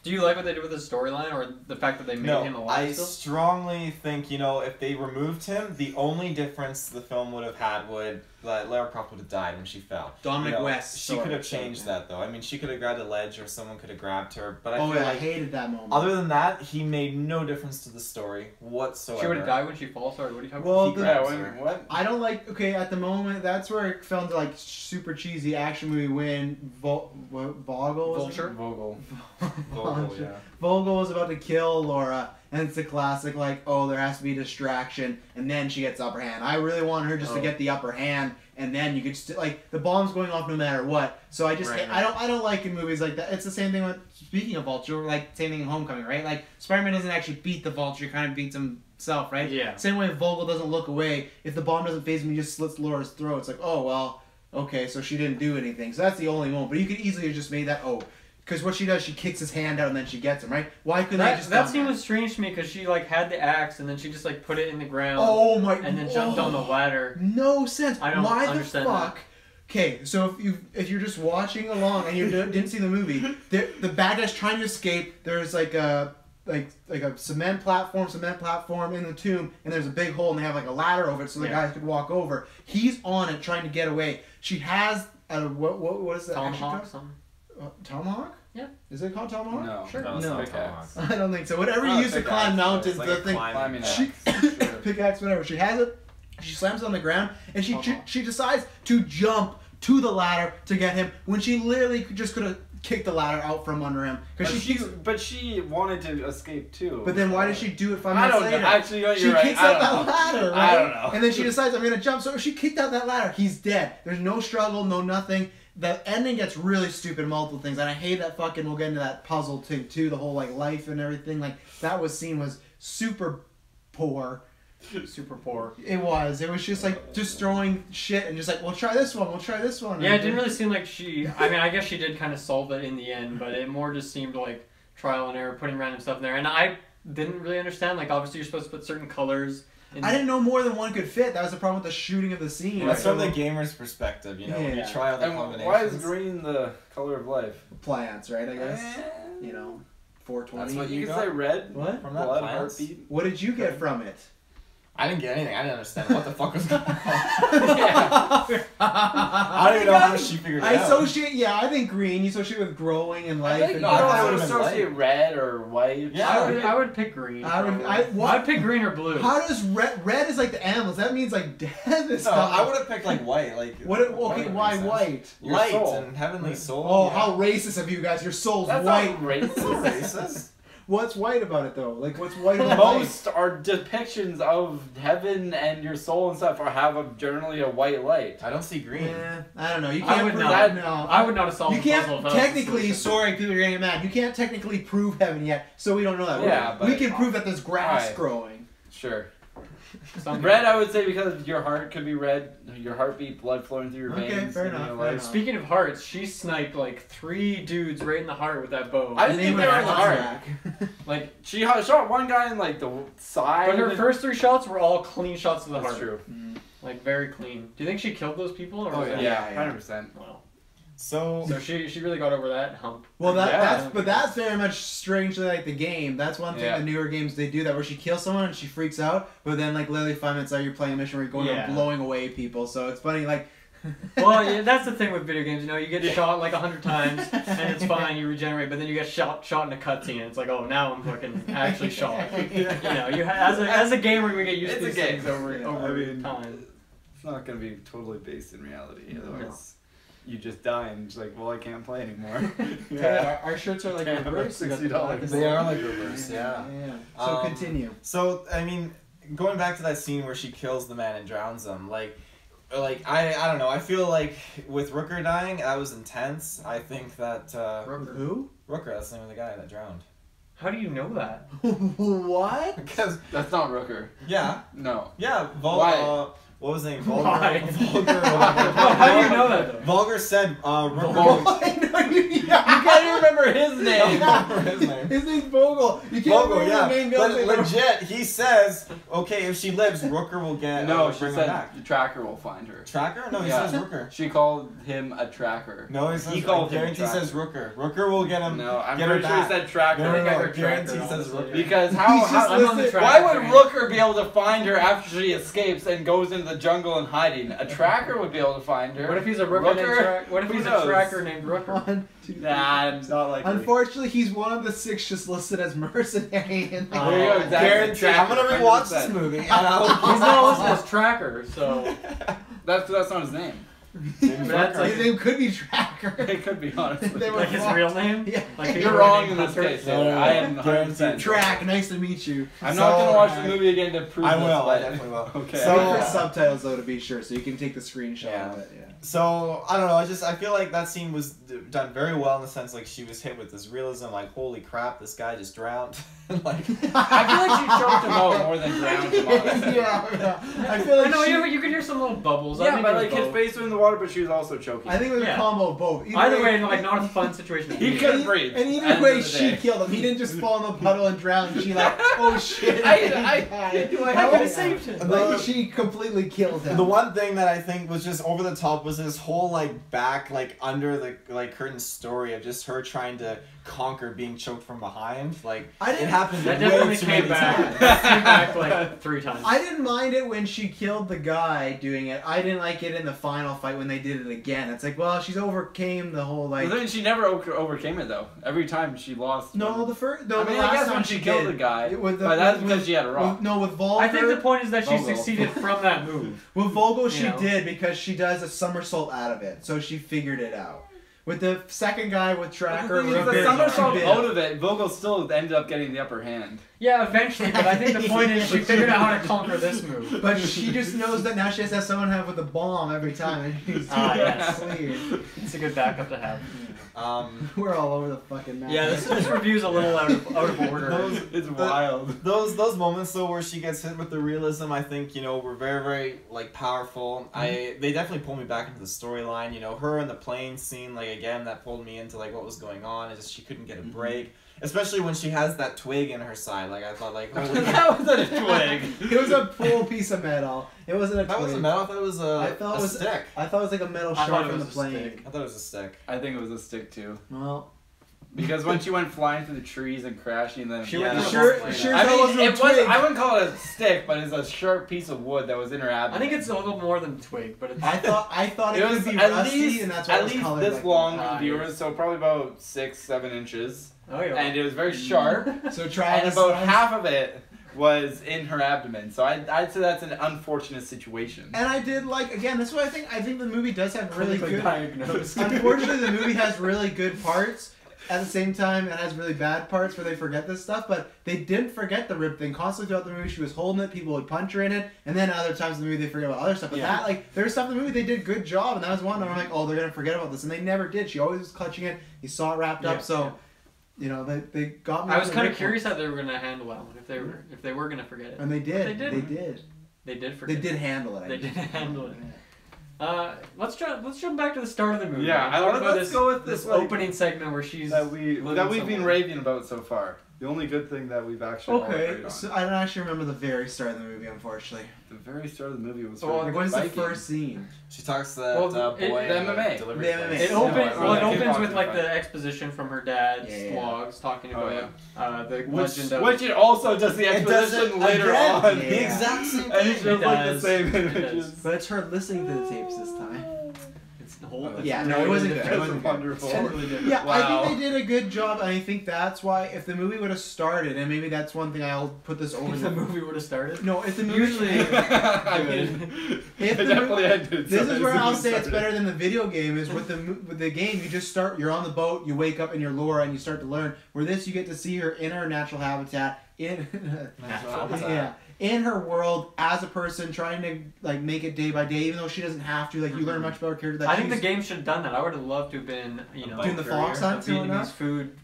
Do you like what they did with his storyline, or the fact that they made him alive still? I strongly think, if they removed him, the only difference the film would have had Lara Croft would have died when she fell. Dominic West. She could have changed that, though. I mean, she could have grabbed a ledge, or someone could have grabbed her. But I hated that moment. Other than that, he made no difference to the story whatsoever. She would have died when she falls. Sorry, what are you talking about? What? I don't like. Okay, at the moment, that's where it fell into like super cheesy action movie when Vogel. Yeah. Vogel was about to kill Laura, and it's a classic, like, oh, there has to be a distraction, and then she gets the upper hand. I really want her just to get the upper hand, and then you could just, like, the bomb's going off no matter what. So I just, I don't like in movies like that. It's the same thing with, speaking of Vulture, like, same thing in Homecoming, right? Like, Spider-Man doesn't actually beat the Vulture, he kind of beats himself, right? Yeah. Same way Vogel doesn't look away. If the bomb doesn't phase him, he just slits Laura's throat. It's like, oh, well, okay, so she didn't do anything. So that's the only moment. But you could easily have just made that, because what she does, she kicks his hand out and then she gets him, right? Why couldn't they just that scene was strange to me because she like had the axe and then she just like put it in the ground. Oh my! And then jumped on the ladder. No sense. I don't understand the fuck? Okay, so if you're just watching along and you didn't see the movie, the bad guy's trying to escape. There's like a cement platform in the tomb, and there's a big hole, and they have like a ladder over it so the guys could walk over. He's on it trying to get away. She has a what is that? Tomahawk. Tomahawk? Yeah. Is it called Tomahawk? No. Sure. No. I don't think so. Whatever you use to climb mountains, like the thing. Climbing Pickaxe, whatever. She has it. She slams it on the ground, and she decides to jump to the ladder to get him when she literally just could have kicked the ladder out from under him. But she wanted to escape too. But then why did she do it 5 minutes later? Actually, you're she right. kicks out that ladder, right? I don't know. And then she decides, I'm going to jump. So if she kicked out that ladder, he's dead. There's no struggle, no nothing. The ending gets really stupid in multiple things, and I hate that fucking, we'll get into that puzzle thing too, the whole like life and everything. Like, that scene was super poor. Super poor. It was just like, just throwing shit and just like, we'll try this one. Yeah, it didn't really seem like I mean, I guess she did kind of solve it in the end, but it more just seemed like trial and error, putting random stuff in there. And I didn't really understand, like, obviously you're supposed to put certain colors. I didn't know more than one could fit. That was the problem with the shooting of the scene. That's from the gamer's perspective, when you try all the combinations. Why is green the color of life? Plants, right, I guess? 420. That's what you can say red? What? From that Blood, plants? heartbeat? What did you get from it? I didn't get anything. I didn't understand what the fuck was going on. I I don't even know how she figured it out. I think green. You associate with growing and life. I think I would would've been associate red or white. Yeah, I would pick green. I'd pick green or blue. How does red is like the animals? That means like death and No, stuff. I would have picked like white. Like Okay, why white? Light soul. and heavenly soul. Oh, how racist of you guys! Your soul's That's white. not racist. Racist? What's white about it though? Like, what's white about life? Most are depictions of heaven and your soul and stuff have generally a white light. I don't see green. I don't know. You I can't would prove not. No. I would not have solved You the puzzle. can't technically. Sorry, people are getting mad. You can't technically prove heaven yet, so we don't know that. Yeah, we but- can prove that there's grass Alright. growing. Sure. Red, I would say, because your heart could be red, your heartbeat, blood flowing through your veins. fair you know, enough, like- fair enough. Speaking of hearts, she sniped like 3 dudes right in the heart with that bow. I didn't think they were in the heart. Like, She shot one guy in like the side. but her first 3 shots were all clean shots to the That's heart. true. Like very clean. Do you think she killed those people? Or Oh was that- yeah, 100%. Wow. So So she really got over that hump. Well, Yeah. that's very much strangely like the game. That's one thing Yeah. the newer games they do that where she kills someone and she freaks out, but then like literally 5 minutes later you're playing a mission where you're going Yeah. around blowing away people. So it's funny like. Well, yeah, that's the thing with video games. You know, you get shot like 100 times and it's fine, you regenerate, but then you get shot in a cutscene and it's like, oh, now I'm fucking actually shot. You know, as a gamer, we get used to It's a these game. things over I mean, time. It's not gonna be totally based in reality. Otherwise, you just die and it's like, well, I can't play anymore. Yeah, our shirts are like Damn, reversed. We got the $60. black and they white. are like reverse, yeah. So continue. So I mean, going back to that scene where she kills the man and drowns him, like I don't know. I feel like with Rooker dying, that was intense. I think that Who? Rooker, that's the name of the guy that drowned. How do you know that? What? Because That's not Rooker. yeah, No. yeah. Why? What was his name? Why? Vulgar. How do you know that though? Vulgar said Rooker. You can't even remember his name. His name. His name's Vogel. You can't Vogel, remember yeah. the name. But Go say- legit, he says, okay, if she lives, Rooker will get. No, she bring her said back. the tracker will find her. Tracker? No, he Yeah. says Rooker. She called him a tracker. No, he says. He called him guarantee Tracker. says Rooker. Rooker will get him. No, I'm Get her pretty sure he back. said tracker. No, I think I heard guarantee tracker, says honestly. Rooker. Because He's how just I'm on the listed- track. why would train. Rooker be able to find her after she escapes and goes into the jungle and hiding? A tracker would be able to find her. What if he's a Rooker named What if Who he's knows? a tracker named Rooker? 1, 2, Nah, it's not likely. Unfortunately, he's one of the 6 just listed as mercenary. In the There you go, exactly. Guarantee. I'm gonna Tracker, rewatch this 100%. movie. He's not listed as tracker, so That's not his name. that's like His name could be Tracker. It could be honestly. They were like his wrong. real name. Yeah. Like You're real wrong name in this Hunter? case. No, I am guaranteed. 100% Track. Nice to meet you. I'm not gonna watch the I- movie again to prove I this, will. I but- definitely will. Okay. So- Wait for subtitles though to be sure, so you can take the screenshot Yeah. of it. Yeah. So I don't know. I feel like that scene was done very well in the sense like she was hit with this realism. Like holy crap, this guy just drowned. like I feel like she choked him out more than drowned him. Honestly. yeah. I feel like I know she, you could hear some little bubbles. I Yeah, think but it was like his both. face was in the water, but she was also choking. I think it was a Yeah. combo of both. Either way, like not a fun situation. to He be in. couldn't breathe. And End either of way, the she day. killed him. He didn't just fall in the puddle and drown. She like, oh shit. I How could have saved him. Like she completely killed him. the one thing that I think was just over the top was this whole like back like under the like curtain story of just her trying to conquer being choked from behind. Like I didn't- it happened That way definitely too came many back. times. That came back like 3 times. I didn't mind it when she killed the guy doing it. I didn't like it in the final fight when they did it again. It's like, well, she's overcame the whole like. But then she never overcame it though. Every time she lost. No, the first. No, I the mean, last I guess time when she killed did. the guy, With the, but that's with- because she had a rock. with- no, with Volker. I think the point is that she Vogel. succeeded from that move. With Vogel, she You know? did because she does a somersault out of it, so she figured it out. With the second guy with But Tracker, the thing is, Rooker, the somersault she did. out of it, Vogel still ended up getting the upper hand. Yeah, eventually, but I think the point is she figured out how to conquer this move. But she just knows that now she has to have someone have with a bomb every time. And she's Yes. clear. It's a good backup to have. We're all over the fucking map. Yeah, this review's a little out of order. It's wild. Those moments though where she gets hit with the realism, I think were very very like powerful. They definitely pulled me back into the storyline. Her in the plane scene, like again that pulled me into like what was going on. It's just she couldn't get a break, especially when she has that twig in her side. Like I thought, like holy That was a twig. It was a full piece of metal. It wasn't a that was a twig. metal. I thought it was I thought it a was- stick. I thought it was like a metal I thought shark it from was the a plane. stick. I thought it was a stick. I think it was a stick too. Well, Because when she went flying through the trees and crashing, then She Yeah, went that through sure, the whole sure plane. as I hell mean, wasn't a it was. twig. I wouldn't call it a stick, but it's a sharp piece of wood that was in her abdomen. I think it's a little more than twig, but it's. I thought it, It could was be at rusty, least and that's why it at was least colored this like long that. for the viewers, so probably about 6-7 inches, Oh yeah. and it was very sharp, So and Travis, about half of it was in her abdomen. So I'd say that's an unfortunate situation. And I did like again. That's what I think. I think the movie does have really Clinically good. diagnosed. Unfortunately, the movie has really good parts. At the same time, it has really bad parts where they forget this stuff. But they didn't forget the rib thing. Constantly throughout the movie, she was holding it. People would punch her in it, and then other times in the movie they forget about other stuff. But Yeah. that, like, there was stuff in the movie they did a good job, and that was one. And I'm like, oh, they're gonna forget about this, and they never did. She always was clutching it. You saw it wrapped up, Yeah, so yeah. you know they got me. I on was the kind of rib curious how they were gonna handle that one if they were gonna forget it. one. And they did. They didn't. They did. They did They forget. did handle it. They did handle it. Let's jump back to the start of the movie. Yeah, let's go with this like, opening segment where she's that we've been somewhere. raving about so far. The only good thing that we've actually all Okay, agreed on. so I don't actually remember the very start of the movie, unfortunately. The very start of the movie was Well, her What is the biking. first scene? She talks to that Well, boy. it- in the MMA. delivery The place. MMA. It Yeah, opens. right, Well, it right. opens with Kickboxing like fight. the exposition from her dad's Yeah. vlogs talking Oh, about the Which legend of. it also does the It does exposition it later again. on. Yeah. The exact same And thing. it shows like the does. same It images. does. But it's her listening to the tapes this time. It's the whole. Oh, it's yeah, no, totally it wasn't good. different. It That's wasn't good. wonderful. Totally different. Yeah, Wow. I think they did a good job, and I think that's why if the movie would have started, and maybe that's one thing I'll put this over If the movie would have started. No, if the movie Usually- I mean, If it the definitely ended. This so is where it I'll say it's started. better than the video game. Is with the game, you just start. You're on the boat. You wake up in your lore, and you start to learn. Where this, you get to see her in her natural habitat, in yeah, in her world as a person, trying to like make it day by day. Even though she doesn't have to, like you learn much about her character. That I think the she's- game should have done that. I would have loved to have been, Doing the fox hunt a and whatnot? Vietnamese food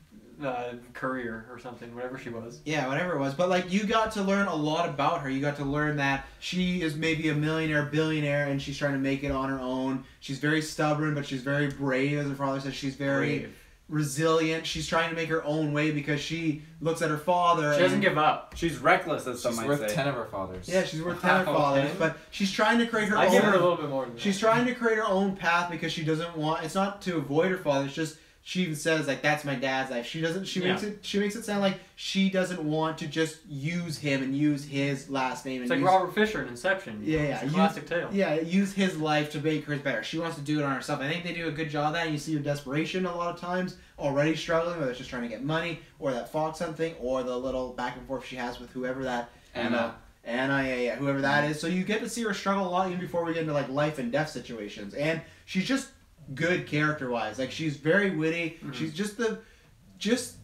courier or something, whatever she was. Yeah, whatever it was. But like you got to learn a lot about her. You got to learn that she is maybe a millionaire, billionaire, and she's trying to make it on her own. She's very stubborn, but she's very brave, as her father says. She's very resilient. She's trying to make her own way because she looks at her father. She doesn't and, give up. She's reckless, as some She's might worth say. 10 of her fathers. Yeah, she's worth 10 of her Wow, fathers, 10? but she's trying to create her I own. give her a little bit more than that. She's trying to create her own path because she doesn't want. It's not to avoid her father. It's just she even says like that's my dad's life. She doesn't. She makes it. She makes it sound like she doesn't want to just use him and use his last name. It's and like use, Robert Fisher in Inception. Yeah, It's yeah, a you- classic tale. Yeah, use his life to make hers better. She wants to do it on herself. I think they do a good job of that. And you see her desperation a lot of times already struggling, whether it's just trying to get money or that fox hunt thing or the little back and forth she has with whoever that Anna. yeah, whoever that is. So you get to see her struggle a lot even before we get into like life and death situations. And she's just good character wise. Like she's very witty. Mhm. She's just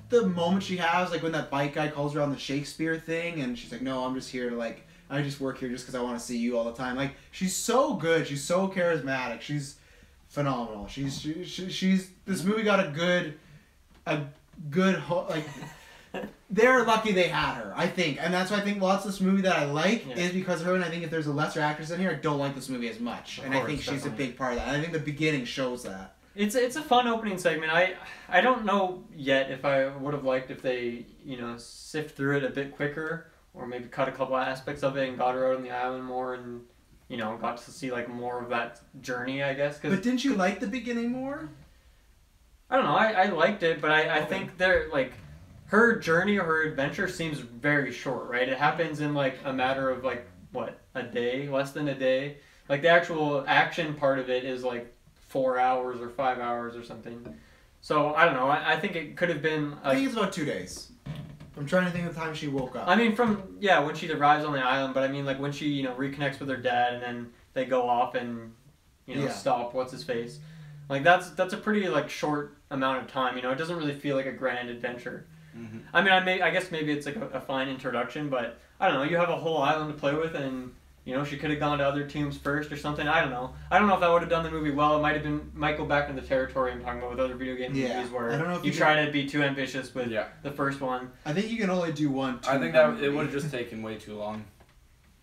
the moment she has, like when that bike guy calls her on the Shakespeare thing, and she's like, "No, I'm just here to like, I just work here just because I want to see you all the time." Like she's so good. She's so charismatic. She's phenomenal. She's this movie got a good like. They're lucky they had her, I think, and that's why I think lots of this movie that I like Yeah. is because of her. And I think if there's a lesser actress in here, I don't like this movie as much. Of And I course, think she's a definitely. big part of that. And I think the beginning shows that. It's a fun opening segment. I don't know yet if I would have liked if they sift through it a bit quicker or maybe cut a couple aspects of it and got her out on the island more and got to see like more of that journey, I guess. But didn't you like the beginning more? I don't know. I liked it, but I Okay. think they're like her journey or her adventure seems very short, right? It happens in like a matter of like what, a day, less than a day. Like the actual action part of it is like 4 hours or 5 hours or something. So I don't know. I think it could have been. I think it's about 2 days. I'm trying to think of the time she woke up. I mean, when she arrives on the island, but I mean like when she reconnects with her dad and then they go off and Yeah. stop what's his face. Like that's a pretty like short amount of time. It doesn't really feel like a grand adventure. Mhm. I mean, I guess maybe it's like a fine introduction, but I don't know. You have a whole island to play with, and she could have gone to other tombs first or something. I don't know. I don't know if that would have done the movie well. It might go back into the territory I'm talking about with other video game Yeah. movies where I don't know if you you try to be too ambitious with Yeah. the first one. I think you can only do one. I think that it would have just taken way too long.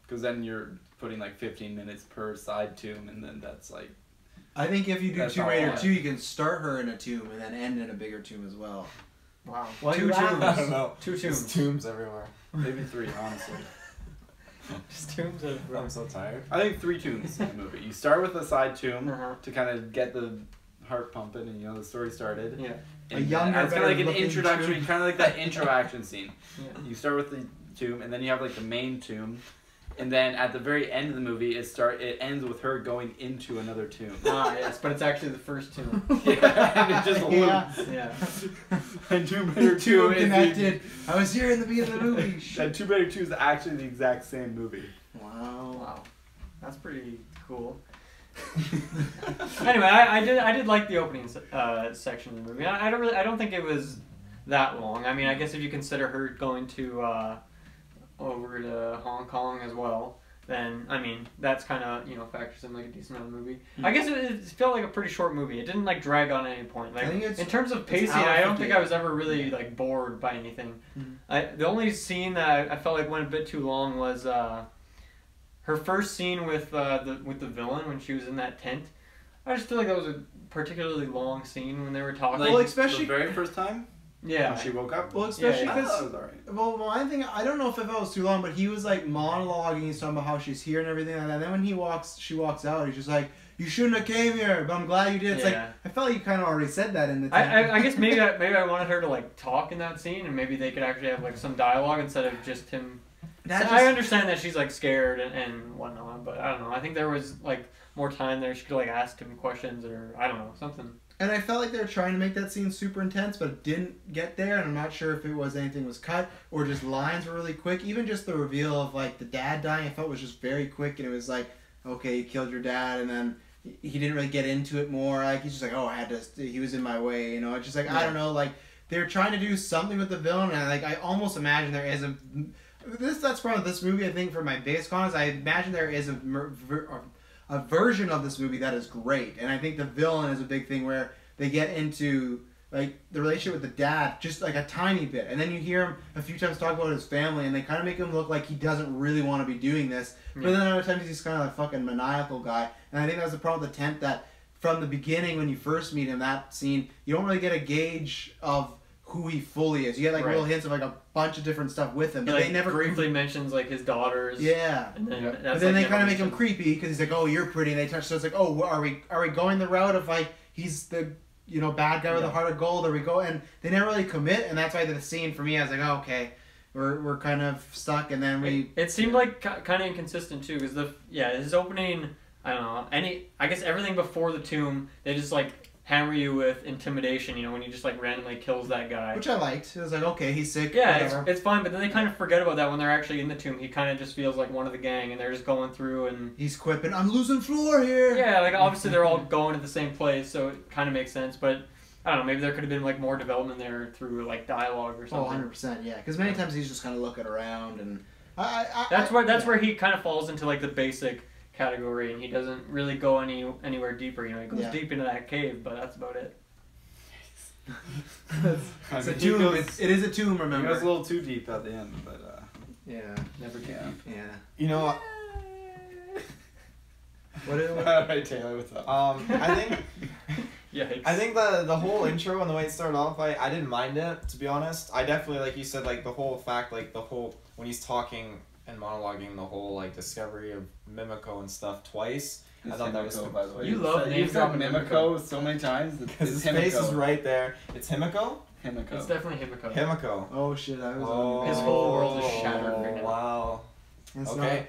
Because then you're putting like 15 minutes per side tomb, and then that's like. I think if you do That's Tomb all Raider I- 2, you can start her in a tomb and then end in a bigger tomb as well. Wow. Why Two you laugh? tombs. I don't know. Two There's tombs. tombs everywhere. Maybe 3, honestly. Just tombs of. I'm so tired. I think 3 tombs in the movie. You start with a side tomb Uh-huh. to kind of get the heart pumping and the story started. Yeah. A younger, it's kind of like an better-looking introductory, tomb. kind of like that intro action scene. Yeah. You start with the tomb, and then you have like the main tomb, and then at the very end of the movie, it ends with her going into another tomb. Yes, but it's actually the first tomb. Yeah, and it just Yeah. loops. Yeah. And Tomb Raider 2 Two is connected. I was here in the beginning of the movie. And Tomb Raider 2 is actually the exact same movie. Wow. Wow. That's pretty cool. Anyway, I did like the opening section of the movie. I don't think it was that long. I mean, I guess if you consider her going to over to Hong Kong as well, then I mean that's kind of factors in like a decent amount of movie. I guess it felt like a pretty short movie. It didn't like drag on at any point. Like I think it's- in terms of pacing, hour I don't think 58. I was ever really like bored by anything. Mhm. The only scene that I felt like went a bit too long was her first scene with the villain when she was in that tent. I just feel like that was a particularly long scene when they were talking. Well, especially the very first time. Yeah. When she woke up. Well, especially Yeah, I because thought it was alright. well, my thing, I don't know if it was too long, but he was like monologuing. He's talking about how she's here and everything like that. And then when she walks out, he's just like, "You shouldn't have came here, but I'm glad you did." It's like I felt like you kind of already said that in the. I guess maybe I wanted her to like talk in that scene, and maybe they could actually have like some dialogue instead of just him. I understand that she's like scared and whatnot, but I don't know. I think there was like more time there. She could like ask him questions or I don't know, something. And I felt like they were trying to make that scene super intense, but it didn't get there. And I'm not sure if it was anything was cut or just lines were really quick. Even just the reveal of like the dad dying, I felt was just very quick. And it was like, okay, you killed your dad, and then he didn't really get into it more. Like he's just like, oh, he was in my way, you know. It's just like I don't know, like they're trying to do something with the villain, and I almost imagine there is that's part of this movie. I think for my biggest cons, I imagine there is a version of this movie that is great, and I think the villain is a big thing where they get into like the relationship with the dad just like a tiny bit, and then you hear him a few times talk about his family, and they kind of make him look like he doesn't really want to be doing this, but then other times he's kind of like a fucking maniacal guy, and I think that's the problem with the tent, that from the beginning when you first meet him, that scene, you don't really get a gauge of who he fully is. You get like little hints of like a bunch of different stuff with him, but like, they never briefly mentions like his daughters. Yeah, and then, that's, but then like, they kind of make him creepy because he's like, "Oh, you're pretty." And they touch, so it's like, "Oh, are we going the route of like he's the bad guy with a heart of gold?" Or we go, and they never really commit, and that's why the scene for me, I was like, "Oh, okay, we're kind of stuck." And then it seemed like kind of inconsistent too, because his opening, I don't know, I guess everything before the tomb, they just like hammer you with intimidation, when he just like randomly kills that guy. Which I liked. It was like, okay, he's sick. Yeah, it's fine, but then they kind of forget about that when they're actually in the tomb. He kind of just feels like one of the gang, and they're just going through and... He's quipping, "I'm losing floor here!" Yeah, like obviously they're all going to the same place, so it kind of makes sense, but I don't know, maybe there could have been like more development there through like dialogue or something. Oh, 100%, yeah. Because many times he's just kind of looking around, and... That's where he kind of falls into like the basic category, and he doesn't really go anywhere deeper. He goes deep into that cave, but that's about it. It's a tomb. It is a tomb, remember? He goes a little too deep at the end, but yeah, never too deep. Yeah. What? Alright, Taylor, what's up? I think. Yikes. I think the whole intro and the way it started off, I didn't mind it, to be honest. I definitely, like you said, like the whole fact, like the whole when he's talking and monologuing the whole like discovery of Mimiko and stuff twice. I thought that was by the way. You love names said like Mimiko so many times. His face is right there. It's Himiko? Himiko. It's definitely Himiko. Himiko. Oh shit! His whole world is shattered right now. Wow. It's okay.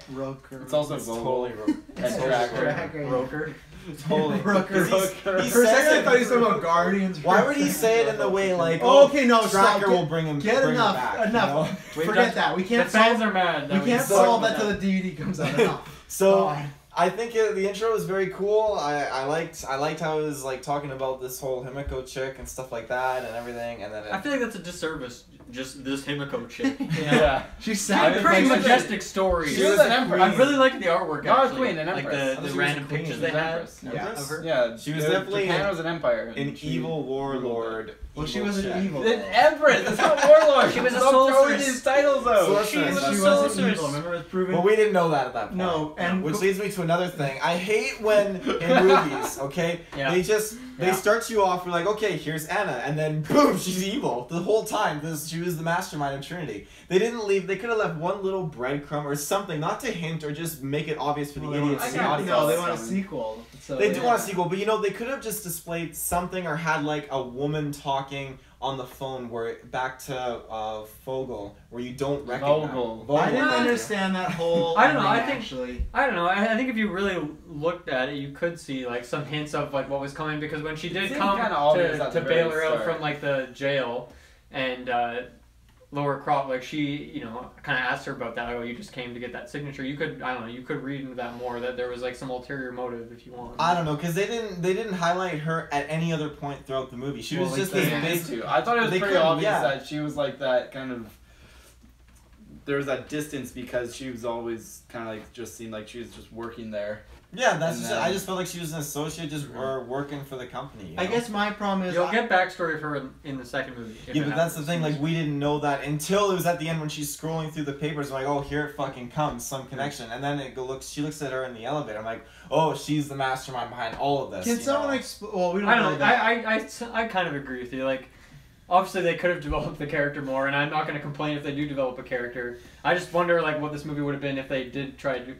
It's also totally Roker. Totally. Roker. He For a second, said I thought he was talking about Guardians. Why would he say it in the way like, okay, no, stop. Tracker will bring him Get bring enough. him back, Enough. You know? Forget that. We can't. The fans are mad. We can't solve that till the DVD comes out. Enough. So. God. I think the intro was very cool. I liked how it was like talking about this whole Himiko chick and stuff like that and everything, and then I feel like that's a disservice. Just this Himiko chick. Yeah. She's She had pretty majestic stories. She was an empress. I really like the artwork. Not a actually. queen, an like empress. the random pictures they had. Yeah. Of her. Yeah, she was definitely Japan was an empire. an evil warlord. Well, she wasn't evil. An empress. That's not warlord. She was a Stop throwing sorceress. these titles out. Sorceress. She was a She wasn't sorceress. evil. Remember, it was proven. Well, we didn't know that at that point. No, and which leads me to another thing. I hate when in movies, okay, Yeah. they start you off. We're like, okay, here's Anna, and then boom, she's evil the whole time. She was the mastermind of Trinity. They didn't leave. They could have left one little breadcrumb or something, not to hint or just make it obvious for the idiots in the audience. No, they want a sequel. So They do want a sequel, but they could have just displayed something or had like a woman talking on the phone back to Fogel, where you don't recognize. Vogel. I didn't Well, understand that whole. I don't know, thing, I think- actually. I don't know. I think if you really looked at it, you could see like some hints of like what was coming, because when she did seemed come kinda obvious at to the very bail her out start. from like the jail, and Lower Crop, like she, kind of asked her about that. Oh, you just came to get that signature. You could, I don't know, you could read into that more, that there was like some ulterior motive if you want. I don't know, because they didn't highlight her at any other point throughout the movie. She was just this big. I thought it was They pretty couldn't, obvious yeah. that she was like that kind of. There was that distance because she was always kind of like just seemed like she was just working there, Yeah, that's And just, then- I just felt like she was an associate, just or working for the company. You know? I guess my problem is You'll get backstory of her in the second movie. if Yeah, it but that's the happens. thing. Like, we didn't know that until it was at the end when she's scrolling through the papers. I'm like, oh, here it fucking comes, some connection. And then she looks at her in the elevator. I'm like, oh, she's the mastermind behind all of this. can you someone know? explain? Well, we don't I know don't know. that. I kind of agree with you. Like, obviously they could have developed the character more, and I'm not going to complain if they do develop a character. I just wonder like what this movie would have been if they did try to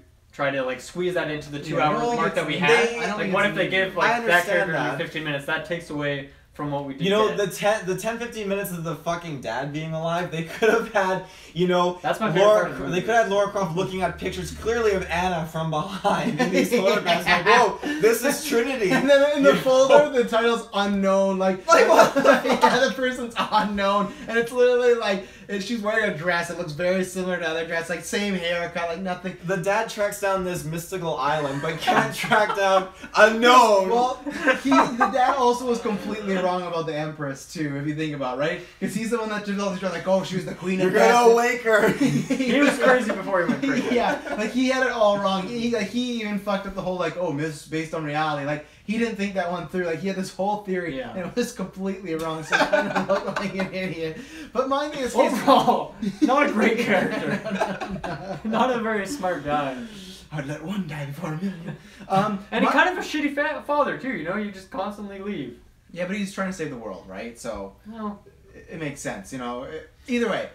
like squeeze that into the 2 hour mark that we had. I don't Like, think what it's if they needed. give like I that character understand only 15 minutes? That takes away from what we did. You know, get. the 10-15 minutes of the fucking dad being alive, they could have had, you know, That's my favorite part of the Laura, movie. they could have had Laura Croft looking at pictures clearly of Anna from behind in these photographs. Like, whoa, this is Trinity. And then in the You know? folder, the title's unknown. Like what? yeah, the person's unknown, and it's literally like she's wearing a dress. It looks very similar to other dress, like same haircut, like nothing. The dad tracks down this mystical island, but can't track down unknown. Well, the dad also was completely wrong about the Empress too, if you think about it, right? Because he's the one that did all these like, oh, she was the queen You're of gonna Death. wake her. He was crazy before he went crazy. Yeah, like he had it all wrong. He even fucked up the whole like, oh, myths based on reality. Like he didn't think that one through. Like he had this whole theory, Yeah. and it was completely wrong. So he kind of looked like an idiot. But my thing is, Overall, not a great character. Not a very smart guy. I'd let one die before a million. And my- he's kind of a shitty father too. You know, you just constantly leave. yeah, but he's trying to save the world, right? So Well, it makes sense, you know. Either way,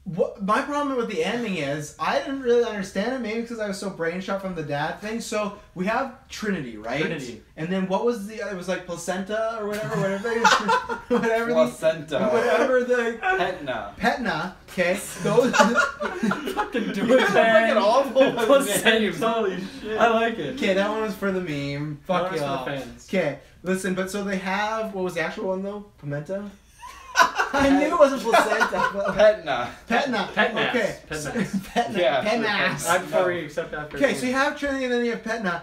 what my problem with the ending is I didn't really understand it. Maybe because I was so brain shot from the dad thing. So we have Trinity, right? Trinity. And then what was the? It was like placenta or whatever, whatever Placenta. whatever the Petna. Petna. Okay, those. fucking do it, Fucking man. awful Placenta. names. Holy shit. I like it. Okay, that one was for the meme. Fuck That was you. for the fans. Okay, listen, but so they have what was the actual one though? Pimento. I knew it wasn't placenta. But Petna. Petna. Petnas. Okay. Petnas. Petna. Yeah, Petnas. I'm sorry, except after. Okay, so you have Trinity and then you have Petna.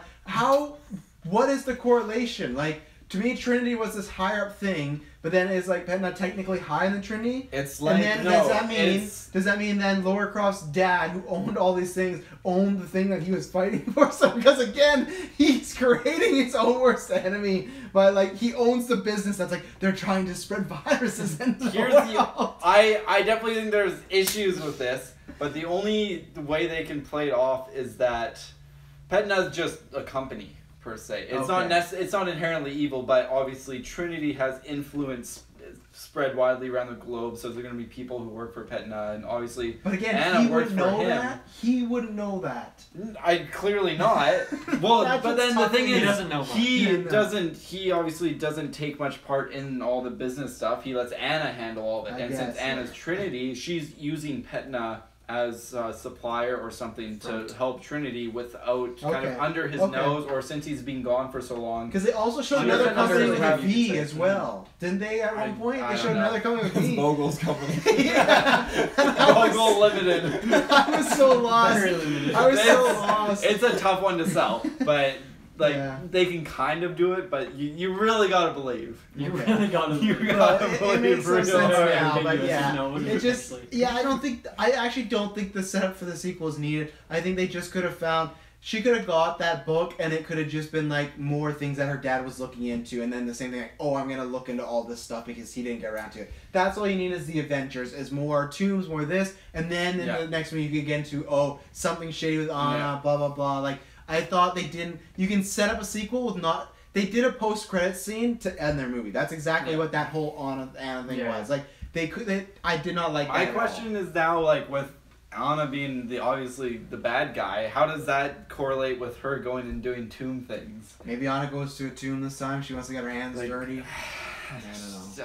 What is the correlation? Like, to me, Trinity was this higher up thing, but then is like Petna technically higher than Trinity? It's like, And then no, does that mean then Laura Croft's dad, who owned all these things, owned the thing that he was fighting for? So because again, he's creating his own worst enemy by like he owns the business that's like they're trying to spread viruses in the Here's world. the. I definitely think there's issues with this, but the only way they can play it off is that Petna's just a company per se. It's not Okay. it's not inherently evil, but obviously Trinity has influence spread widely around the globe. So there's going to be people who work for Petna, and obviously But again, Anna he worked wouldn't for know him. that. He wouldn't know that. I clearly not. Well, That's but what's then the tough thing to is, He doesn't know much. he Yeah, no. doesn't. He obviously doesn't take much part in all the business stuff. He lets Anna handle all of it. I And since guess, Anna's yeah. Trinity, she's using Petna as a supplier or something Right. to help Trinity without kind of Okay. under his Okay. nose, or since he's been gone for so long. Because they also showed She another doesn't company really with a have- V as well. Didn't they at one I- point? I They don't showed know. another company with it's V. Vogel's company. Yeah. And I was- Vogel Limited. I was so lost. Very limited. I was so It's- lost. It's a tough one to sell, but like Yeah. they can kind of do it, but you really gotta believe. You Okay. really gotta. You Well, gotta it believe makes some real sense hard. now, but Ridiculous, yeah, you know, it just eventually. yeah. I actually don't think the setup for the sequel is needed. I think they just could have found she could have got that book and it could have just been like more things that her dad was looking into, and then the same thing like, oh, I'm gonna look into all this stuff because he didn't get around to it. That's all you need is the adventures, is more tombs, more this, and then in Yeah. the next one you can get into something shady with Anna, Yeah. blah blah blah. Like I thought they didn't. You can set up a sequel with not. They did a post-credit scene to end their movie. That's exactly Yeah. what that whole Anna thing Yeah. was. Like they could. I did not like that. My at all. question is now, like, with Anna being obviously the bad guy, how does that correlate with her going and doing tomb things? Maybe Anna goes to a tomb this time. She wants to get her hands Like, dirty. I don't know.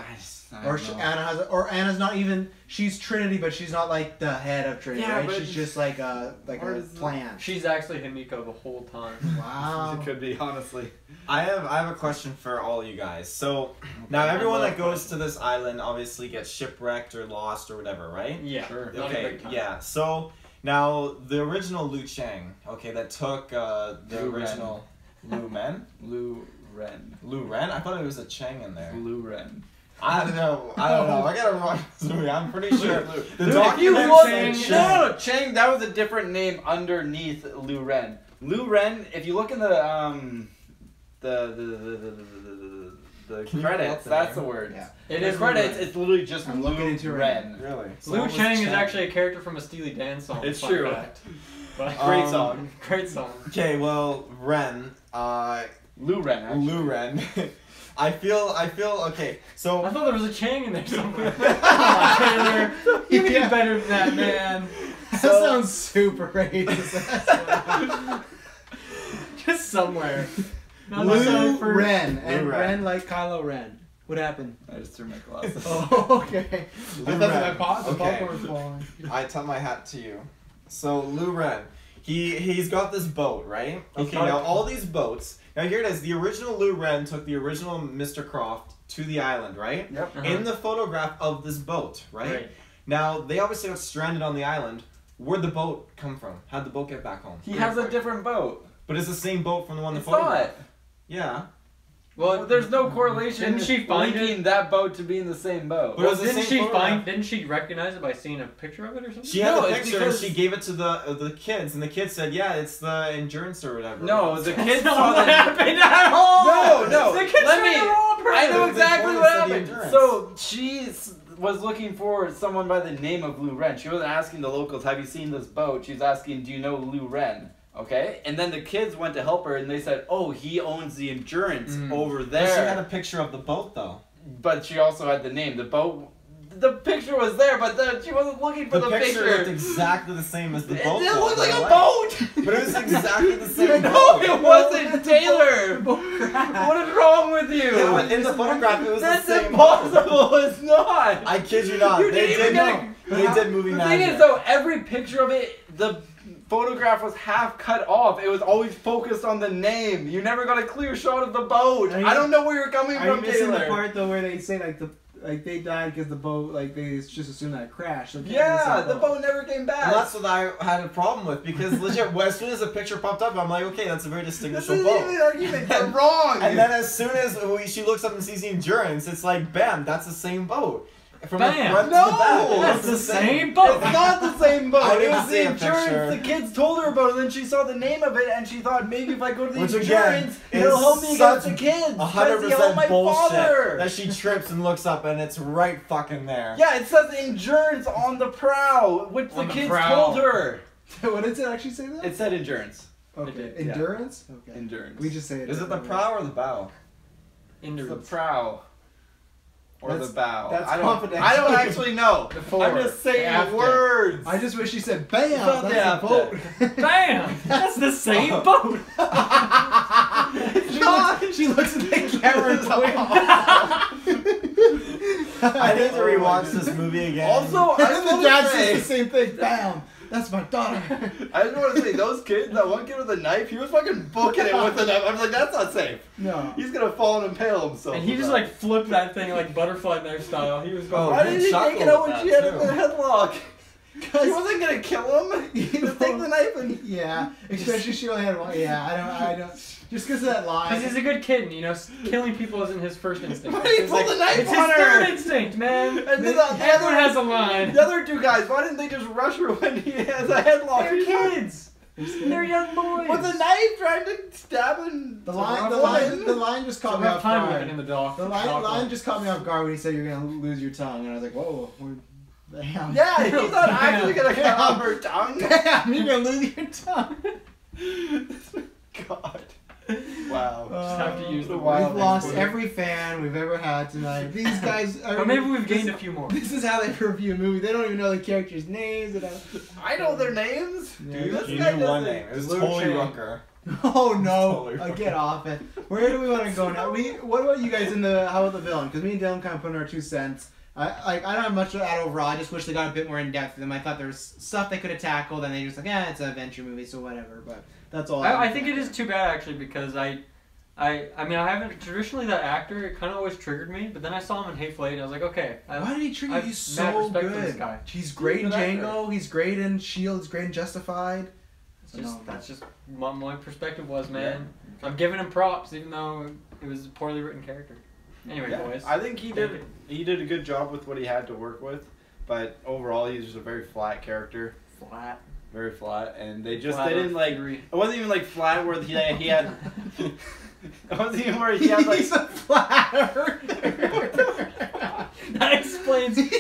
I Or don't know. Anna's not even. She's Trinity, but she's not like the head of Trinity. Yeah, right? but- She's just like a Or a is- plan. She's actually Himiko the whole time. Wow. It could be, honestly. I have a question for all you guys. So now everyone that goes to this island obviously gets shipwrecked or lost or whatever, right? Yeah. Sure. Not a Okay, big time. yeah. So now the original Liu Chang, okay, that took the Lu Ren. original Lu Men, Lu Ren. Lu Ren. I thought it was a Chang in there. Lu Ren. I don't know. I gotta watch this movie. I'm pretty sure the Dude, if you document look, said no, Chang. Chang, that was a different name underneath Lu Ren. Lu Ren, if you look in the Can you credits, pull up the that's the name? word. Yeah. It The is credits, Lu Ren. it's literally just I'm Lu looking into it Ren. Really? Lu it was Chang is Chang. actually a character from a Steely Dan song. It's fun true. fact. But, Great song. Great song. Okay, well, Ren. Lu Ren, actually. Lu Ren. I feel okay. So I thought there was a Chang in there somewhere. Come on, Taylor. You can do better than that, man. That sounds super racist. Just somewhere. Not Lou necessarily for- Ren. And Lou Ren. Ren like Kylo Ren. What happened? I just threw my glasses. Oh, okay. Lou I thought Ren. that the Okay. popcorn was falling. I tell my hat to you. So Lu Ren, he's got this boat, right? He's Okay, got now it. all these boats. Now here it is. The original Lu Ren took the original Mr. Croft to the island, right? Yep. Uh-huh. In the photograph of this boat, right? Right. Now they obviously got stranded on the island. Where'd the boat come from? How'd the boat get back home? He has a different boat. But it's the same boat from the one in the It's photograph. not. Yeah. Well, There's no correlation. Didn't she find linking that boat to being the same boat? But it was the didn't same she photograph. Didn't she recognize it by seeing a picture of it or something? She had No, the it's picture and because- she gave it to the kids, and the kids said, "Yeah, it's the endurance or whatever." No, the kids That's saw not what the. happened at all. No, The kids let said me. they were all I know perfect. exactly They what pointed to the happened. endurance. So she was looking for someone by the name of Lu Ren. She wasn't asking the locals, "Have you seen this boat?" She was asking, "Do you know Lu Ren?" Okay, and then the kids went to help her, and they said, "Oh, he owns the endurance over But she had a there." picture of the boat though. But she also had the name. The boat. The picture was there, but she wasn't looking for The the picture looked exactly the same as the It boat. didn't look though, like a right? boat. But it was exactly the same No, boat. it wasn't, Taylor. What is wrong with you? Yeah, but in the photograph, it was That's the same impossible. It's not. I kid you not. You They didn't even did. get They did movie The magic. thing is, though, every picture of it, the photograph was half cut off. It was always focused on the name. You never got a clear shot of the boat. Are you- I don't know where you're coming Are you from, missing the Taylor. part though where they say like they died because the boat they just assumed that it crashed? So it can't be Yeah, same the boat never came back. And that's what I had a problem with because legit, as soon as the picture popped up, I'm like, okay, that's a very This distinguishable isn't boat. even an argument. You're wrong. And then as soon as she looks up and sees the endurance, it's like, bam, that's the same boat. From Bam. the front No, to the back. It That's was the same boat. It's not the same boat. I It didn't was see the a endurance. picture. The kids told her about it, and then she saw the name of it, and she thought maybe if I go to the Which again endurance, is it'll help me against such the kids. 100% my bullshit. father. That she trips and looks up and it's right fucking there. Yeah, it says endurance on the prow, which the On the kids prow. told her. What did it actually say that? It said endurance. Okay. did, yeah. Endurance. Okay. Endurance. We just say it. Is it the prow or the bow? It's the Endurance. prow. Or That's- the bow. that's I don't confidential. actually know. The fore. I'm just saying After. I words. just wish she said bam. It's not That's the the boat. Bam! That's the same boat. she looks at the camera and I need to rewatch this movie again. Also, I And just the dad want to says the say, same thing. Bam. That's my daughter. I just want to say, those kids, that one kid with a knife, he was fucking booking it with a knife. I was like, that's not safe. No. He's gonna fall and impale himself. And he with just that. like flipped that thing like butterfly knife style. He was Oh, going. Why good did he chuckle take it out with when that, she had it in too. the headlock? She Because wasn't gonna kill him. Just take the knife and. yeah, especially she only had one. Yeah, I don't. Just because of that line. Because he's a good kid, and you know, killing people isn't his first instinct. Why did he It's pull like- the knife It's his on third her? instinct, man. And then the Everyone other, has a line. the other two guys, why didn't they just rush her when he has a headlock? They're kids. They're young boys. With a knife trying to stab him. the line just It's a caught me rough off time living in guard. the dock. The line just caught me off guard when he said you're gonna lose your tongue, and I was like, whoa, bam. Yeah, he's not actually gonna cut Damn. off her tongue. Bam, you're gonna lose your tongue. God. Wow. Just have to use the We've wild lost export. every fan we've ever had tonight. These guys are. But maybe we've gained a few more. This is how they review a movie. They don't even know the characters' names. I know their names. Yeah. This You guy knew one doesn't- name. It was Lou totally Chang. Rucker. Oh no! Totally wrong. Get off it. Where do we want to go now? What about you guys in the how about the villain? Because me and Dylan kind of put in our 2 cents. I don't have much to add overall. I just wish they got a bit more in depth with them. I thought there was stuff they could have tackled, and they just like, it's an adventure movie, so whatever. But that's all. I think it is too bad actually because I mean I haven't traditionally that actor. It kind of always triggered me, but then I saw him in Hateful Eight, and I was like, okay. Why did he treat you? I've He's mad so respect for this good. guy. He's great in He's a good Django. He's great in Shield. He's great in Justified. That's just what my perspective was, man. I'm giving him props, even though it was a poorly written character. Anyway, Yeah, boys. I think he did a good job with what he had to work with, but overall he's just a very flat character. Flat. Very flat, and they Flat didn't Earth like. theory. It wasn't even like flat where he had. It wasn't even where he had like. He's a flat earther. That explains everything.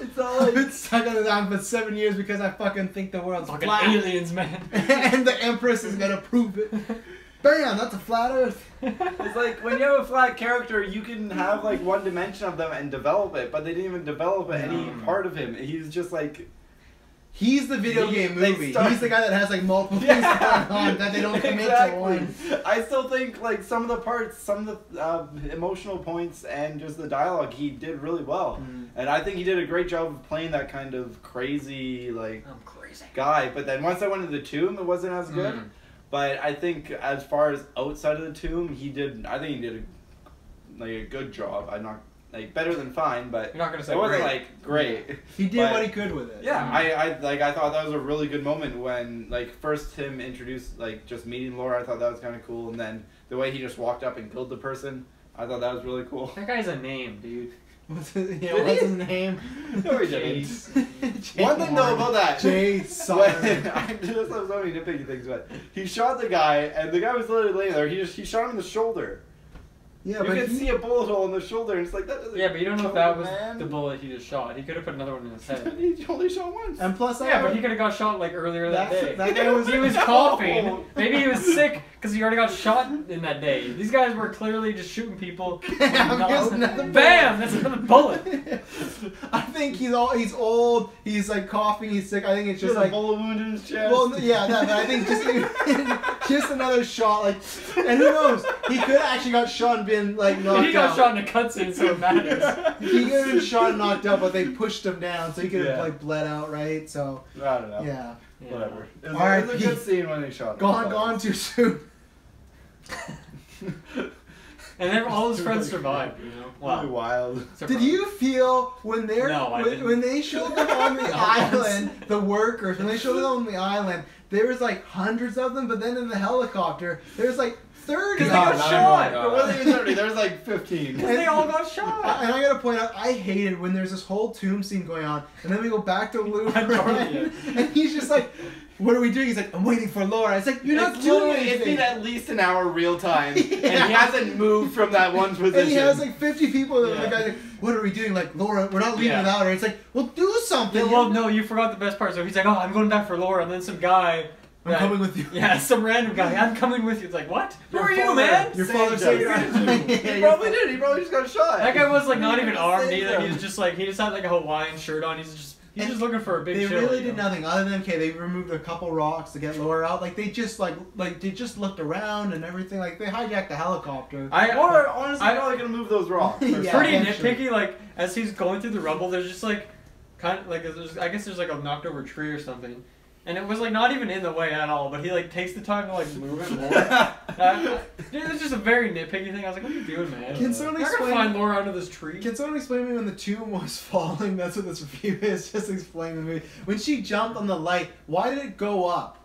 It's all I've been stuck on the island for 7 years because I fucking think the world's Fucking flat. aliens, man. And the Empress is gonna prove it. Bam! That's a flat Earth. It's like when you have a flat character, you can have like one dimension of them and develop it, but they didn't even develop any part of him. He's just like. He's the video game movie. He's the guy that has like multiple things going on that they don't commit to one. I still think like some of the parts, some of the emotional points, and just the dialogue, he did really well. And I think he did a great job of playing that kind of crazy like I'm crazy. guy. But then once I went into the tomb, it wasn't as good. But I think as far as outside of the tomb, I think he did a good job. I'm not. Like better than fine, but You're not gonna say it wasn't great. like great. He did what he could with it. Yeah, I thought that was a really good moment when like first him introduced like just meeting Laura. I thought that was kind of cool, and then the way he just walked up and killed the person, I thought that was really cool. That guy's a name, dude. What's his name? No, he didn't. One thing though about that, Jay Silent. I just have so many nitpicky things, but he shot the guy, and the guy was literally laying there. He shot him in the shoulder. Yeah, You but can see a bullet hole in the shoulder, and it's like that doesn't. Yeah, but you don't know if kill that the was man. the bullet he just shot. He could have put another one in his head. He only shot once. And plus, Yeah, but he could have got shot like earlier that day. That guy was. He was coughing. Maybe he was sick because he already got shot in that day. These guys were clearly just shooting people. Bam! Just another bullet. Bam! That's another bullet. I think he's old. He's like coughing. He's sick. I think it's Just just like. a bullet wound in his chest. Well, yeah, that, but I think just another shot, like, and who knows? He could have actually got shot and been like knocked out. He got shot in a cutscene, so it matters. He could have been shot and knocked out, but they pushed him down, so he could have Yeah. like bled out, right? So I don't know. yeah, Whatever. It was, Alright, it was a good scene when they shot him. gone too soon. And then all his friends survived, you know? Really Wow. wild. Did you feel when they're No, I when, didn't. when they showed them on the island, the workers, when they showed them on the island, there was like hundreds of them, but then in the helicopter, there was like 30. Because they got shot. It wasn't even 30. There was like 15. Because they all got shot. And I gotta point out, I hated when there's this whole tomb scene going on, and then we go back to Lou, I totally and he's just like, "What are we doing?" He's like, "I'm waiting for Laura." It's like, "You're not doing It's anything." been at least an hour real time, and he Yeah. hasn't moved from that one position. And he has like 50 people, and Yeah. the guy's like, "What are we doing?" Like, Laura, we're not leaving Yeah. without her. It's like, well, do something. Yeah, well, no, you forgot the best part. So he's like, "Oh, I'm going back for Laura," and then some guy. I'm coming with you. Yeah, some random guy. I'm coming with you. It's like, what? Who are you, father- man? Your Saved father us. saved He you. probably did. He probably just got shot. That guy was like not even armed Saved either. him. He was just like he just had like a Hawaiian shirt on. He's just looking for a big They chill, really you did know? nothing other than they removed a couple rocks to get Laura out. Like they just they just looked around and everything. Like they hijacked the helicopter. Or honestly, I- probably gonna move those rocks. Yeah. Pretty eventually. nitpicky. Like as he's going through the rubble, there's just like kind of like I guess there's like a knocked over tree or something. And it was like not even in the way at all, but he like takes the time to like move it more. Dude, it's just a very nitpicky thing. I was like, "What are you doing, man? Can someone You're not gonna explain- find Laura under this tree?" Can someone explain to me when the tomb was falling? That's what this review is. Just explain to me. When she jumped on the light, why did it go up?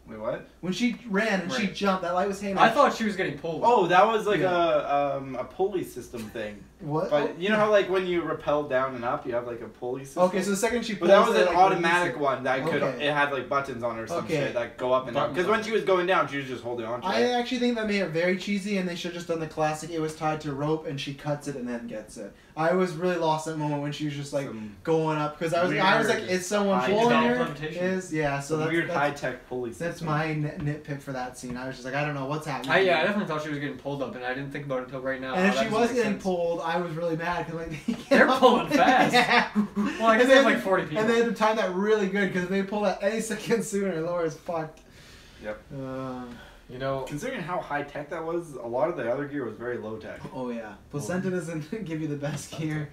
Wait, what? When she ran and she Right. jumped, that light was hanging. I thought she was getting pulled. Oh, that was like Yeah. a pulley system thing. What? But you know how like when you rappel down and up, you have like a pulley system. Okay, so the second she But pulls that was it, an like, automatic release it. one that could. Okay. It had like buttons on it or some Okay. shit that go up and down. Because when she was going down, she was just holding on to I it. actually think that made it very cheesy, and they should have just done the classic. It was tied to a rope, and she cuts it and then gets it. I was really lost that moment when she was just like Some going up because I was like, weird is someone high pulling her? implementation. Is yeah. So that's weird that's, high tech pulley system. that's my nitpick for that scene. I was just like, I don't know what's happening. I definitely thought she was getting pulled up, and I didn't think about it until right now. And if That she doesn't was make getting sense. pulled, I was really mad because like They're pulling fast. Yeah. Well, I guess And they have they like 40 people. And they had to time that really good because if they pull that any second sooner, Laura's fucked. Yep. You know, Considering how high tech that was, a lot of the other gear was very low tech. Oh yeah, placenta doesn't give you the best gear.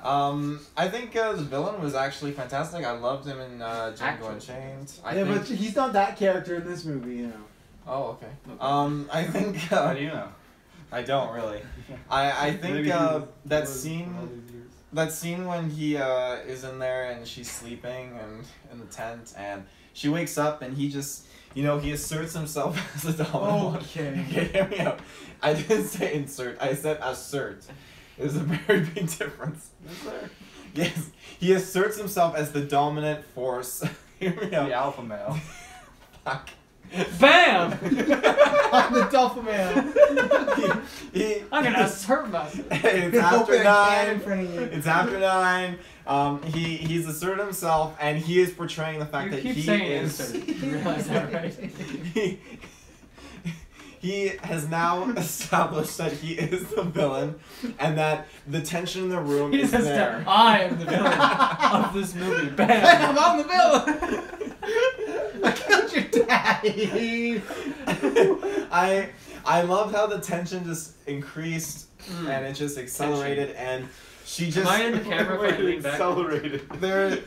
I think the villain was actually fantastic. I loved him in Django Actually. Unchained. Yeah, but he's not that character in this movie, you know. Oh, okay. I think How do you know? I don't really. I think Maybe he that was scene all these years. that scene when he is in there and she's sleeping and in the tent and she wakes up and he just you know, he asserts himself as a dominant. Okay. Okay, hear me out. I didn't say insert. I said assert. There's a very big difference. Is there? Yes, he asserts himself as the dominant force. Hear me out. The alpha male. Fuck. Bam! I'm the Duffel Man. I'm gonna assert myself. It's Open after a can in 9. front of you. It's after 9. He's asserted himself, and he is portraying the fact You that keep he saying is. insert. You realize that, right? He has now established that he is the villain, and that the tension in the room He is says there. that I am the villain of this movie. Bam! Bam, I'm the villain. I killed your daddy. I love how the tension just increased and it just accelerated and she just Am I in the camera if I lean back? Accelerated. there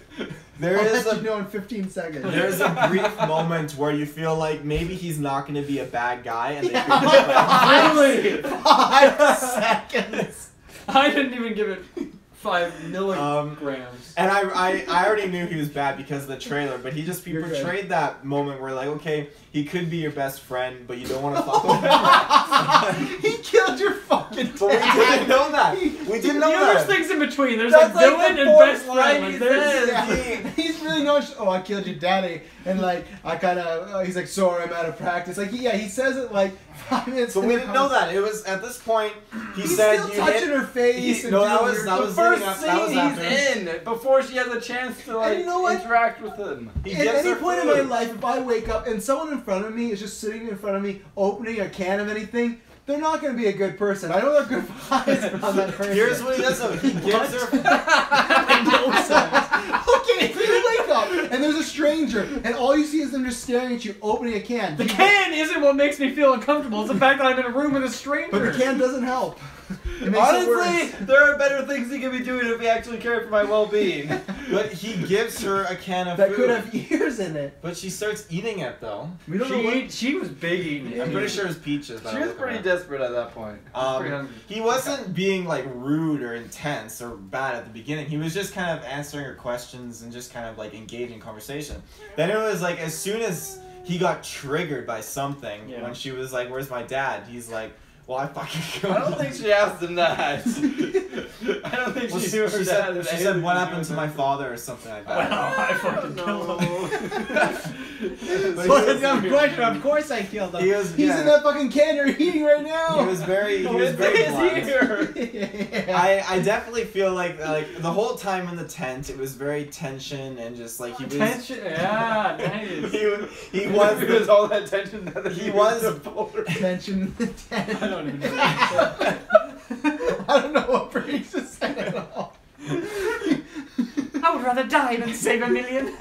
I'll is let you a know in 15 seconds. there's a brief moment where you feel like maybe he's not going to be a bad guy and they could Finally! 5 seconds. I didn't even give it 5 milligrams. and I already knew he was bad because of the trailer, but he You're good. portrayed that moment where like, okay, he could be your best friend, but you don't want to fuck with him. He killed your fucking But we dad. didn't know that. We didn't know There's that. things in between. There's That's like like villain the and fourth best line friend. he Like, there's Yeah. He's really no. Oh, I killed your daddy, and like I kind of. He's like, sorry, I'm out of practice. Like, yeah, he says it like 5 minutes. But in we the didn't know that. It was at this point he He's said still you touching hit. her face. and No, doing that was weird- that The was first leading up. scene That was after. he's in before she has a chance to like you know what? interact with him. He At gets any her point in food. my life, if I wake up and someone in front of me is just sitting in front of me opening a can of anything, they're not going to be a good person. I know they're good vibes from that person. Here's what he does though. He gives her. Okay, so you wake up and there's a stranger, and all you see is them just staring at you opening a can. The can isn't what makes me feel uncomfortable. It's the fact that I'm in a room with a stranger. But the can doesn't help. It makes it worse. Honestly, there are better things he could be doing if he actually cared for my well-being. But he gives her a can of That food. could have ears in it. But she starts eating it though. We don't know what. She was big eating it. I'm pretty sure it's peaches. but She I was look pretty at desperate at that point. pretty her. hungry. He wasn't being like rude or intense or bad at the beginning. He was just kind of answering her questions and just kind of like engaging in conversation. Then it was like as soon as he got triggered by something, Yeah. when she was like, "Where's my dad?" He's like, "Well, I fucking killed I don't him." think she asked him that. I don't think Well, she knew her she dad. had said, anything "What to do happened with to it." my father?" or something like that. Well, I fucking killed him. But Well, he was- of course, of course I killed him. He was- He's yeah. in that fucking can you're eating right now. He was very, he was It's very his blunt. ear. I definitely feel like the whole time in the tent it was very tension and just like he was Tension. Yeah, nice. he was Because the, all that tension that he was Mention the I 10. don't even know. I don't know what Briggs is saying at all. I would rather die than save a million.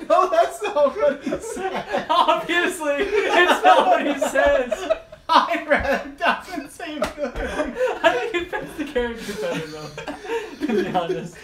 No, that's not what he said. Obviously, it's not what he says. I'd rather die than save good. I think it fits the character better though. To be honest.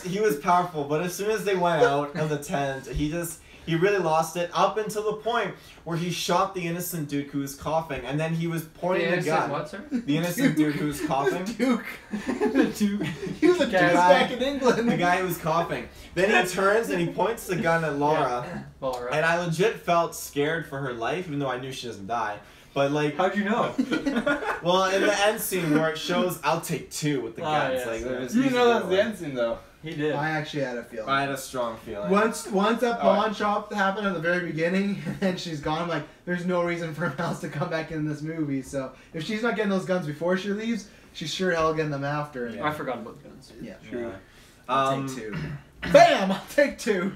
he was powerful, but as soon as they went out of the tent, he really lost it up until the point where he shot the innocent dude who was coughing, and then he was pointing the gun. What, sir? The innocent dude who was coughing. Duke. The Duke. He was a Duke Guy. back in England. The guy who was coughing. Then he turns and he points the gun at Laura. Laura. And I legit felt scared for her life, even though I knew she doesn't die. But like, How'd you know? well, in the end scene where it shows "I'll take two" with the Ah, guns, yes, like yes. You know that's the end scene though. He did. I actually had a feeling. I had a strong feeling. Once that pawn shop happened at the very beginning, and then she's gone, I'm like, there's no reason for Mouse to come back in this movie. So if she's not getting those guns before she leaves, she's sure hell getting them after. Yeah. I forgot about the guns. Yeah. Yeah. I'll take two. Bam! I'll take two.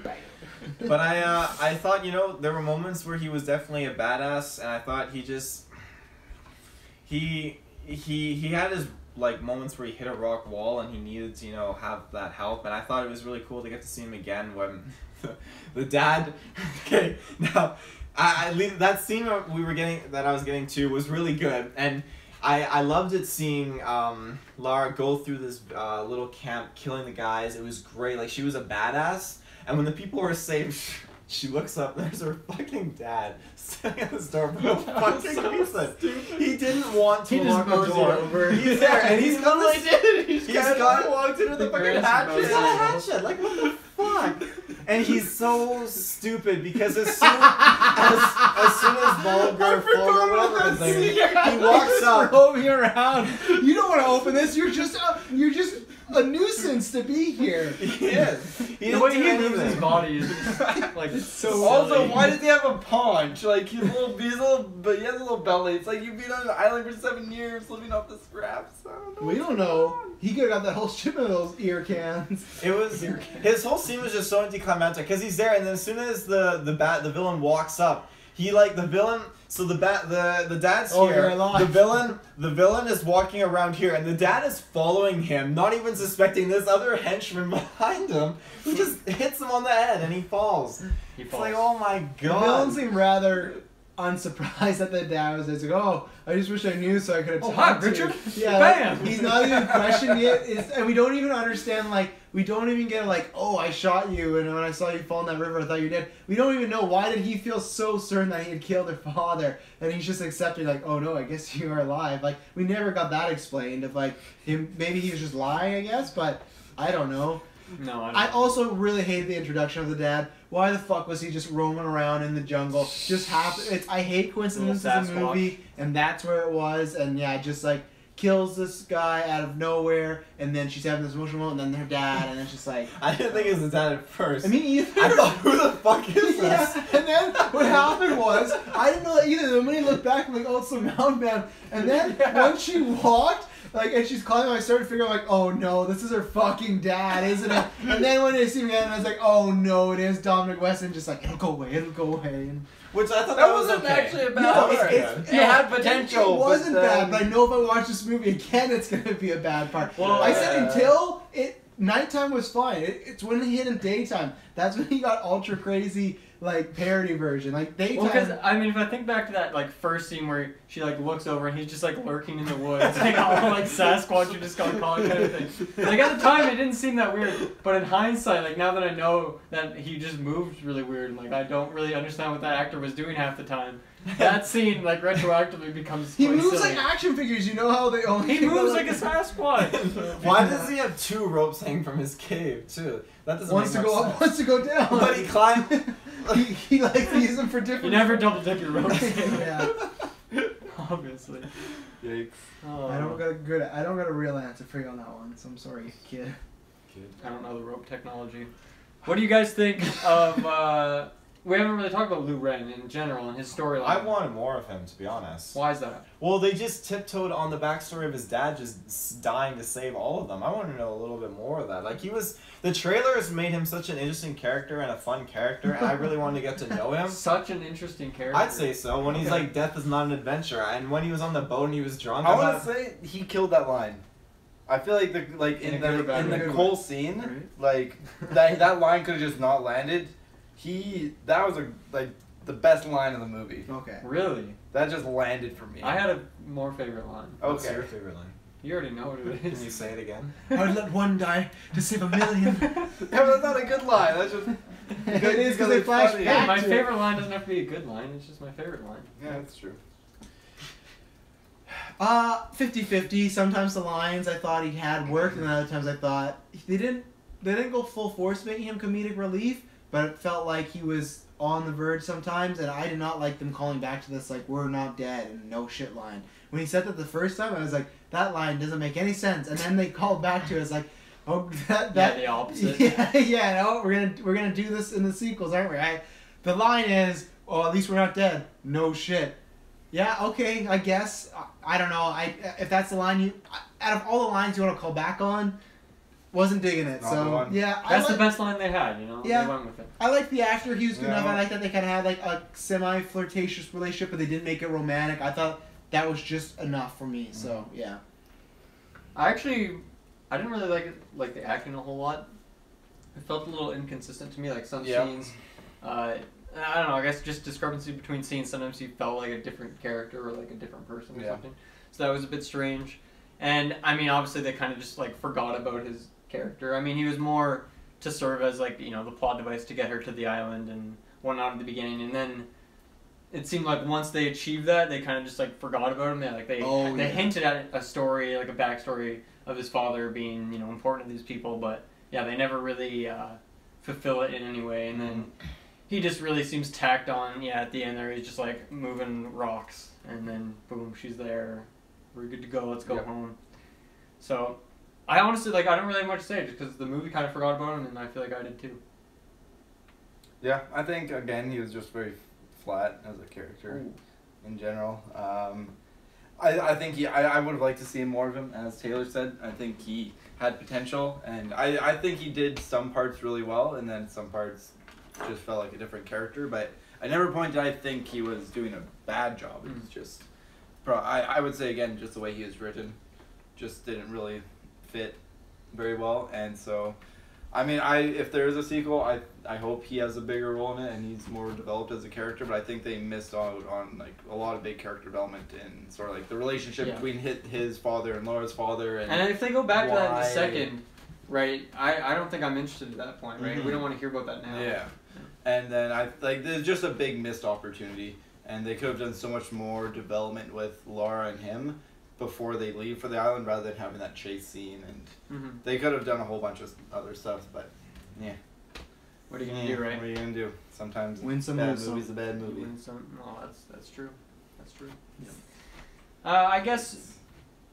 But I thought, you know, there were moments where he was definitely a badass, and I thought he just he had his like moments where he hit a rock wall and he needed to, you know, have that help, and I thought it was really cool to get to see him again when the dad. Okay, now that scene that I was getting to was really good, and I loved it seeing Lara go through this little camp killing the guys. It was great. Like, she was a badass, and when the people were saved, She looks up, there's her fucking dad sitting at his door for a fucking reason. He didn't want to lock the door. He's there, and he's totally did. He's got walked into the fucking he's hatchet. got a hatchet. Like, what the fuck? And he's so stupid because as soon as Volgar, whatever his name is, he walks up. Throw me around. You don't want to open this. You're just a nuisance to be here. He is. The way he moves his body is like it's so. Also, silly. why does he have a paunch? Like but he has a little belly. It's like you've been on an island for 7 years, living off the scraps. I don't know. We don't know. He could have got that whole shipment of those ear cans. It was his whole scene was just so anticlimactic because he's there, and then as soon as the villain walks up, he like the villain. So the dad's Oh, here. you're alive. The villain is walking around here, and the dad is following him, not even suspecting this other henchman behind him, who just hits him on the head, and he falls. It's like, oh my The villain god. seemed rather unsurprised that the dad was there. It's like, oh, I just wish I knew so I could have Oh, talked hi, to you. Richard. Yeah, Bam! like, he's not even questioned it. And we don't even understand, like, we don't even get, like, oh, I shot you, and when I saw you fall in that river, I thought you did. We don't even know why did he feel so certain that he had killed her father, and he's just accepting, like, oh, no, I guess you are alive. Like, we never got that explained of, like, him, maybe he was just lying, I guess, but I don't know. No, I also really hated the introduction of the dad. Why the fuck was he just roaming around in the jungle? Just I hate coincidences in the movie, and that's where it was. And yeah, just like kills this guy out of nowhere, and then she's having this emotional moment, and then her dad, and it's just like. I didn't think it was his dad at first. I mean, either. I thought, who the fuck is this? Yeah, and then what happened was, I didn't know that either. Then when he looked back, I'm like, oh, it's some mountain man. And then once she walked, like, and she's climbing, I started figuring, like, oh no, this is her fucking dad, isn't it? And then when they see me again, I was like, oh no, it is Dominic Weston, just like, it'll go away. And Which I thought That was wasn't okay. actually a bad No, part. it's- It had potential. It wasn't but then- bad, but I know if I watch this movie again, it's gonna be a bad part. Well, I said until nighttime was fine. It's when he hit in daytime. That's when he got ultra crazy, like parody version. Like daytime. Well, because I mean, if I think back to that like first scene where she like looks over and he's just like lurking in the woods, like all like Sasquatch you just got caught kind of thing. Like at the time, it didn't seem that weird, but in hindsight, like now that I know that he just moves really weird, and like I don't really understand what that actor was doing half the time. That scene like retroactively becomes. He quite moves silly. like action figures. You know how they only. He moves like a Sasquatch. Why does he have 2 ropes hanging from his cave too? That doesn't Wants to make go much up, wants to go down. But he climbed. he likes to use them for different. You never double dip your ropes. Yeah. Obviously. Yikes. Oh, I don't got a real answer for you on that one. So I'm sorry, kid. I don't know the rope technology. What do you guys think of? We haven't really talked about Lou Ren in general and his storyline. I wanted more of him, to be honest. Why is that? Well, they just tiptoed on the backstory of his dad just dying to save all of them. I want to know a little bit more of that. Like, the trailers made him such an interesting character and a fun character, and I really wanted to get to know him. Such an interesting character. I'd say so. When he's like, death is not an adventure, and when he was on the boat and he was drunk. I want to say he killed that line. I feel like In a good or bad in the way? Cole scene, Right. like that line could have just not landed. That was the best line of the movie. Okay. Really? That just landed for me. I had a more favorite line. What's Okay. your favorite line? You already know what it Can is. you say it again? I would let one die to save a million. Yeah, but that's not a good line. That's just It is because they it's flash funny. back My to it. favorite line doesn't have to be a good line. It's just my favorite line. yeah, that's true. 50-50. Sometimes the lines I thought he had worked, and other times I thought they didn't go full force making him comedic relief, but it felt like he was on the verge sometimes, and I did not like them calling back to this like we're not dead and no shit line. When he said that the first time, I was like, that line doesn't make any sense, and then they called back to it, it's like, oh that Yeah, the opposite. yeah no we're gonna do this in the sequels, aren't we? The line is, oh, at least we're not dead. No shit. Yeah, okay, I guess. I don't know. If that's the line out of all the lines you want to call back on, wasn't digging it. Not the So one. yeah, That's the best line they had, you know? Yeah. They went with it. I like the actor. He was good Yeah. enough. I like that they kind of had like a semi-flirtatious relationship, but they didn't make it romantic. I thought that was just enough for me. So yeah. I didn't really like the acting a whole lot. It felt a little inconsistent to me, like some Yeah. scenes. I don't know, I guess just discrepancy between scenes. Sometimes he felt like a different character or like a different person or Yeah. something. So that was a bit strange. And I mean, obviously they kind of just like forgot about his character. I mean, he was more to serve as like, you know, the plot device to get her to the island and whatnot at the beginning, and then it seemed like once they achieved that, they kind of just like forgot about him. They hinted at a story, like a backstory of his father being, you know, important to these people, but yeah, they never really fulfill it in any way. And then he just really seems tacked on. Yeah, at the end there, he's just like moving rocks, and then boom, she's there. We're good to go. Let's go home. So, I honestly I don't really have much to say just because the movie kind of forgot about him, and I feel like I did too. Yeah, I think again he was just very flat as a character in general. I think I would have liked to see more of him, as Taylor said. I think he had potential, and I think he did some parts really well, and then some parts just felt like a different character. But at never point did I think he was doing a bad job. It was just, I would say again, just the way he was written, just didn't really fit very well, and so. I mean, if there is a sequel, I hope he has a bigger role in it and he's more developed as a character. But I think they missed out on like a lot of big character development in sort of like the relationship between his father and Laura's father. And if they go back to that in a second, right? I don't think I'm interested at that point, right? We don't want to hear about that now. Yeah. And then there's just a big missed opportunity, and they could have done so much more development with Laura and him before they leave for the island, rather than having that chase scene, and they could have done a whole bunch of other stuff, but what are you gonna do, right? What are you gonna do? Sometimes win some, bad lose movie's some. a bad movie. Win some. No, that's true. That's true. Yeah. I guess,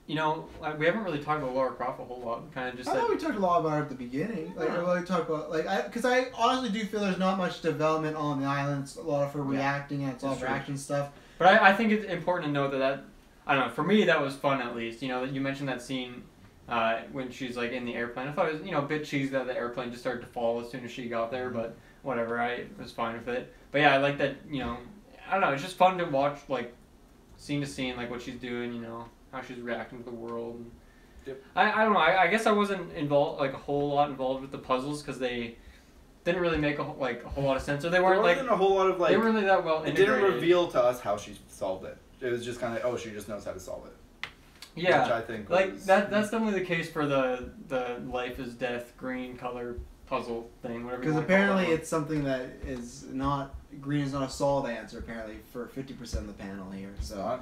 you know, we haven't really talked about Laura Croft a whole lot. Kind of just. I thought we talked a lot about her at the beginning. Like, we talked about because I honestly do feel there's not much development on the island. It's a lot of her reacting, and it's all her action stuff. But I think it's important to note that I don't know. For me, that was fun at least. You know, you mentioned that scene when she's like in the airplane. I thought it was a bit cheesy that the airplane just started to fall as soon as she got there, but whatever. I was fine with it. But yeah, I like that. I don't know. It's just fun to watch like scene to scene, like what she's doing. How she's reacting to the world. Yep. I don't know. I guess I wasn't involved a whole lot involved with the puzzles because they didn't really make a whole lot of sense. Or they weren't there wasn't a whole lot of they weren't really that well integrated. It didn't reveal to us how she solved it. It was just kind of she just knows how to solve it. Yeah, which I think that's definitely the case for the life is death green color puzzle thing. Whatever. Because apparently it's something that is not green is not a solid answer. Apparently for 50% of the panel here. So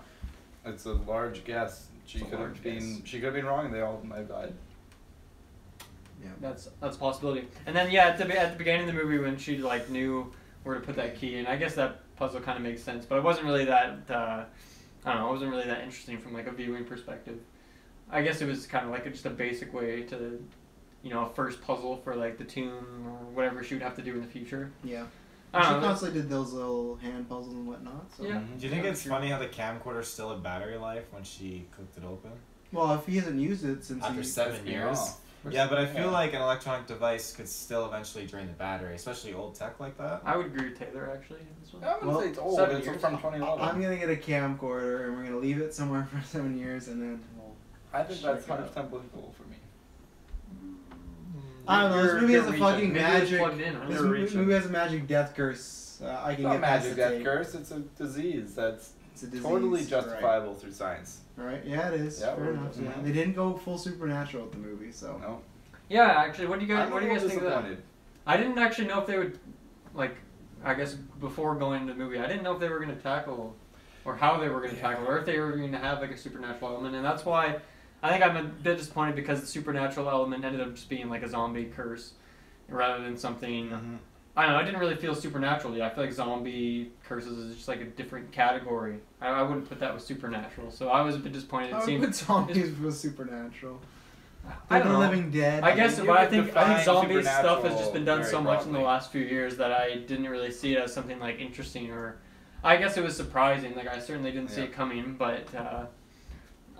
it's a large guess. She could have been wrong, and they all might have died. Yeah, that's a possibility. And then at the beginning of the movie when she knew where to put that key, and I guess that puzzle kind of makes sense, but it wasn't really that. I don't know. It wasn't really that interesting from a viewing perspective. I guess it was kind of just a basic way to, a first puzzle for the tune or whatever she would have to do in the future. Yeah. She constantly did those little hand puzzles and whatnot. So. Yeah. Do you think it's funny how the camcorder still had battery life when she clicked it open? Well, if he hasn't used it since after 7 years. Yeah, but I feel like an electronic device could still eventually drain the battery, especially old tech like that. I would agree with Taylor, actually. This one. I wouldn't say it's old. It's from 2011. I'm going to get a camcorder, and we're going to leave it somewhere for 7 years, and then we'll... I think that's 100% believable for me. I don't know, this movie has a fucking magic... This movie has a magic death curse. I can get magic death curse, it's a disease that's totally justifiable through science. Right? Yeah, it is. Yeah, fair enough. Yeah. They didn't go full supernatural with the movie, so. No. Yeah, actually, what do you guys think of that? Disappointed. I didn't actually know if they would, I guess before going into the movie, I didn't know if they were going to tackle, or how they were going to tackle, or if they were going to have a supernatural element, and that's why I think I'm a bit disappointed because the supernatural element ended up just being a zombie curse, rather than something. I don't know. I didn't really feel supernatural yet. I feel like zombie curses is just a different category. I wouldn't put that with supernatural. So I was a bit disappointed. I would put zombies with supernatural. I don't know. Living Dead. I guess, but I think zombie stuff has just been done so much in the last few years that I didn't really see it as something interesting, or I guess it was surprising. I certainly didn't see it coming, but I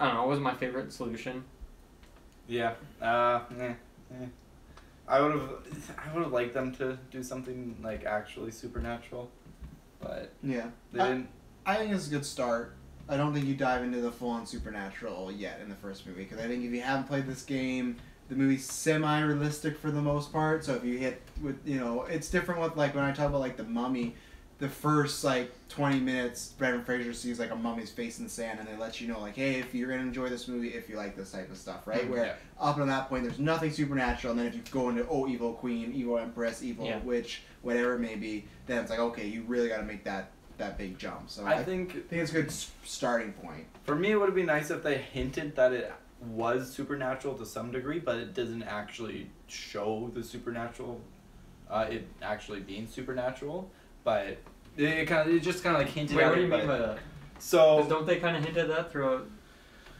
don't know. It wasn't my favorite solution. Yeah. I would have liked them to do something actually supernatural, but they didn't. I think it's a good start. I don't think you dive into the full-on supernatural yet in the first movie, because I think if you haven't played this game, the movie's semi-realistic for the most part. So if you hit with, it's different with when I talk about the Mummy. the first like 20 minutes, Brendan Fraser sees like a mummy's face in the sand, and they let you know like, hey, if you're gonna enjoy this movie, if you like this type of stuff, right? Where up until that point, there's nothing supernatural, and then if you go into evil queen, evil empress, evil witch, whatever it may be, then it's like, okay, you really got to make that big jump. So I think it's a good starting point. For me, it would have been nice if they hinted that it was supernatural to some degree, but it doesn't actually show the supernatural, it actually being supernatural. But it just kind of like hinted Wait, at what do it. you mean by that? So 'Cause don't they kind of hint at that throughout?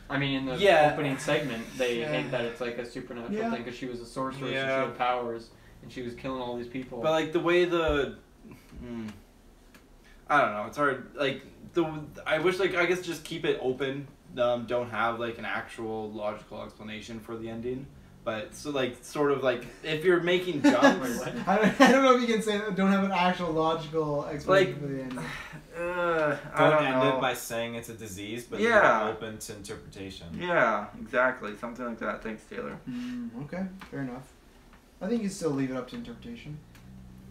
I mean, in the opening segment, they hint that it's like a supernatural thing because she was a sorceress and she had powers and she was killing all these people. But like the way I don't know. It's hard. Like I wish I guess just keep it open. Don't have like an actual logical explanation for the ending. But so like sort of like if you're making jumps. I don't know if you can say that, don't have an actual logical explanation for the ending. I don't end know. it by saying it's a disease, but open to interpretation. Yeah, exactly. Something like that. Thanks, Taylor. Okay, fair enough. I think you still leave it up to interpretation.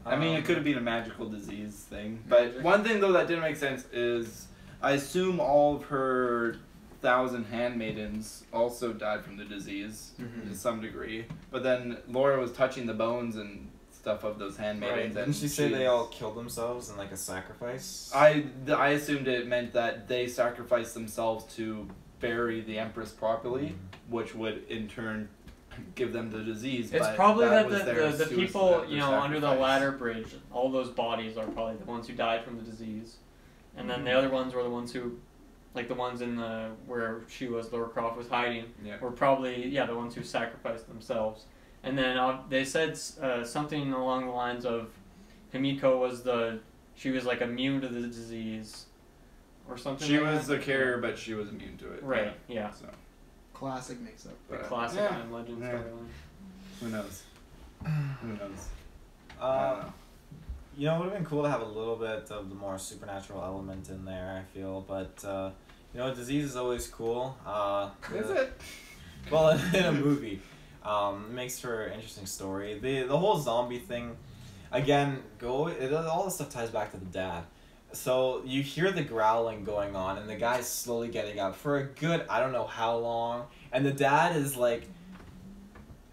I mean, it could have been a magical disease thing. But one thing, though, that didn't make sense is I assume all of her 1,000 handmaidens also died from the disease to some degree. But then Laura was touching the bones and stuff of those handmaidens. Right. And Didn't she say they all killed themselves in like a sacrifice? I assumed it meant that they sacrificed themselves to bury the Empress properly, which would in turn give them the disease. It's but probably that the people, under the ladder bridge, all those bodies are probably the ones who died from the disease. And then the other ones were the ones who, like the ones in the, where she was, Laura Croft was hiding, were probably, the ones who sacrificed themselves. And then they said something along the lines of Himiko was she was like immune to the disease or something. She was the carrier, but she was immune to it. Right, yeah. So. Classic mix-up. The classic I Am Legend storyline. Who knows? Who knows? You know, it would have been cool to have a little bit of the more supernatural element in there, I feel, but, disease is always cool. Is it? Well, in a movie. It makes for an interesting story. The whole zombie thing, again, all this stuff ties back to the dad. So you hear the growling going on, and the guy's slowly getting up for a good, I don't know how long, and the dad is like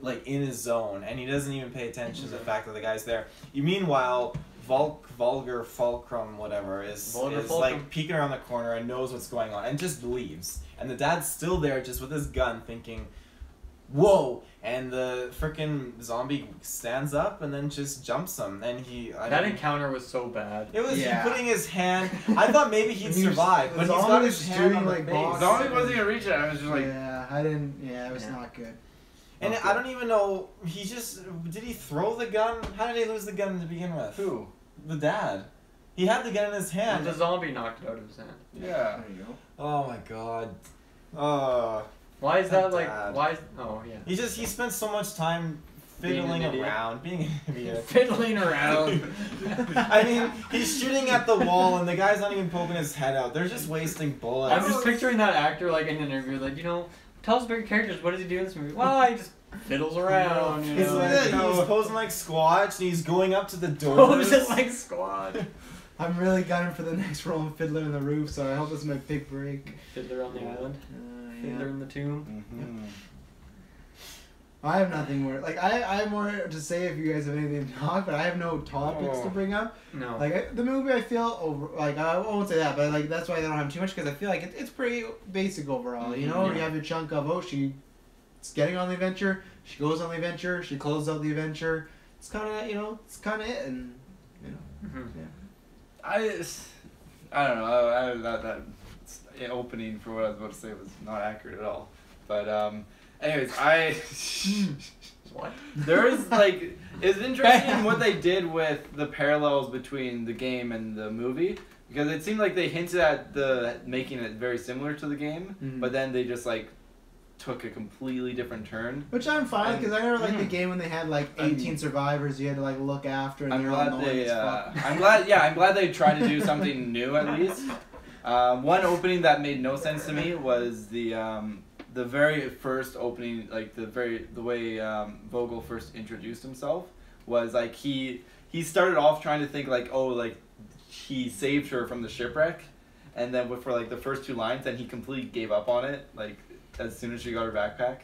in his zone, and he doesn't even pay attention to the fact that the guy's there. Meanwhile, Vulgar Fulcrum, whatever, is like peeking around the corner and knows what's going on, and just leaves. And the dad's still there, just with his gun, thinking, whoa! And the frickin' zombie stands up and then just jumps him. And that encounter was so bad. It was he putting his hand. I thought maybe he'd survive, but he's got his hand on the face. Zombie wasn't even reaching it. I was just like, it was not good. And I don't even know. Did he throw the gun? How did he lose the gun to begin with? Who? The dad. He had the gun in his hand. And the zombie knocked it out of his hand. Yeah. There you go. Oh my god. Why is that like? Dad. Why? Oh yeah. He spent so much time fiddling around, being an idiot. Fiddling around. I mean, he's shooting at the wall, and the guy's not even poking his head out. They're just wasting bullets. I'm just picturing that actor like in an interview, like tell us about your characters. What does he do in this movie? Well, he just fiddles around. He's posing like Squatch, and he's going up to the door. Posing like Squatch. I'm really gunning for the next role of Fiddler on the Roof, so I hope this is my big break. Fiddler on the Island. Fiddler in the Tomb. Mm-hmm. I have nothing more. Like I have more to say if you guys have anything to talk, but I have no topics to bring up. No. Like the movie, I feel I won't say that, but like that's why I don't have too much because I feel like it's pretty basic overall. You know, you have your chunk of she's getting on the adventure, she goes on the adventure, she closes out the adventure. It's kind of it's kind of it, and I don't know. That opening for what I was about to say was not accurate at all. But anyways, what? There's it's interesting what they did with the parallels between the game and the movie, because it seemed like they hinted at making it very similar to the game, but then they just took a completely different turn. Which I'm fine because I remember the game when they had 18 survivors you had to look after, and they're all annoying as fuck. I'm glad they tried to do something new at least. One opening that made no sense to me was the very first opening, the way Vogel first introduced himself was he started off trying to think he saved her from the shipwreck, and then for like the first 2 lines, then he completely gave up on it, like as soon as she got her backpack,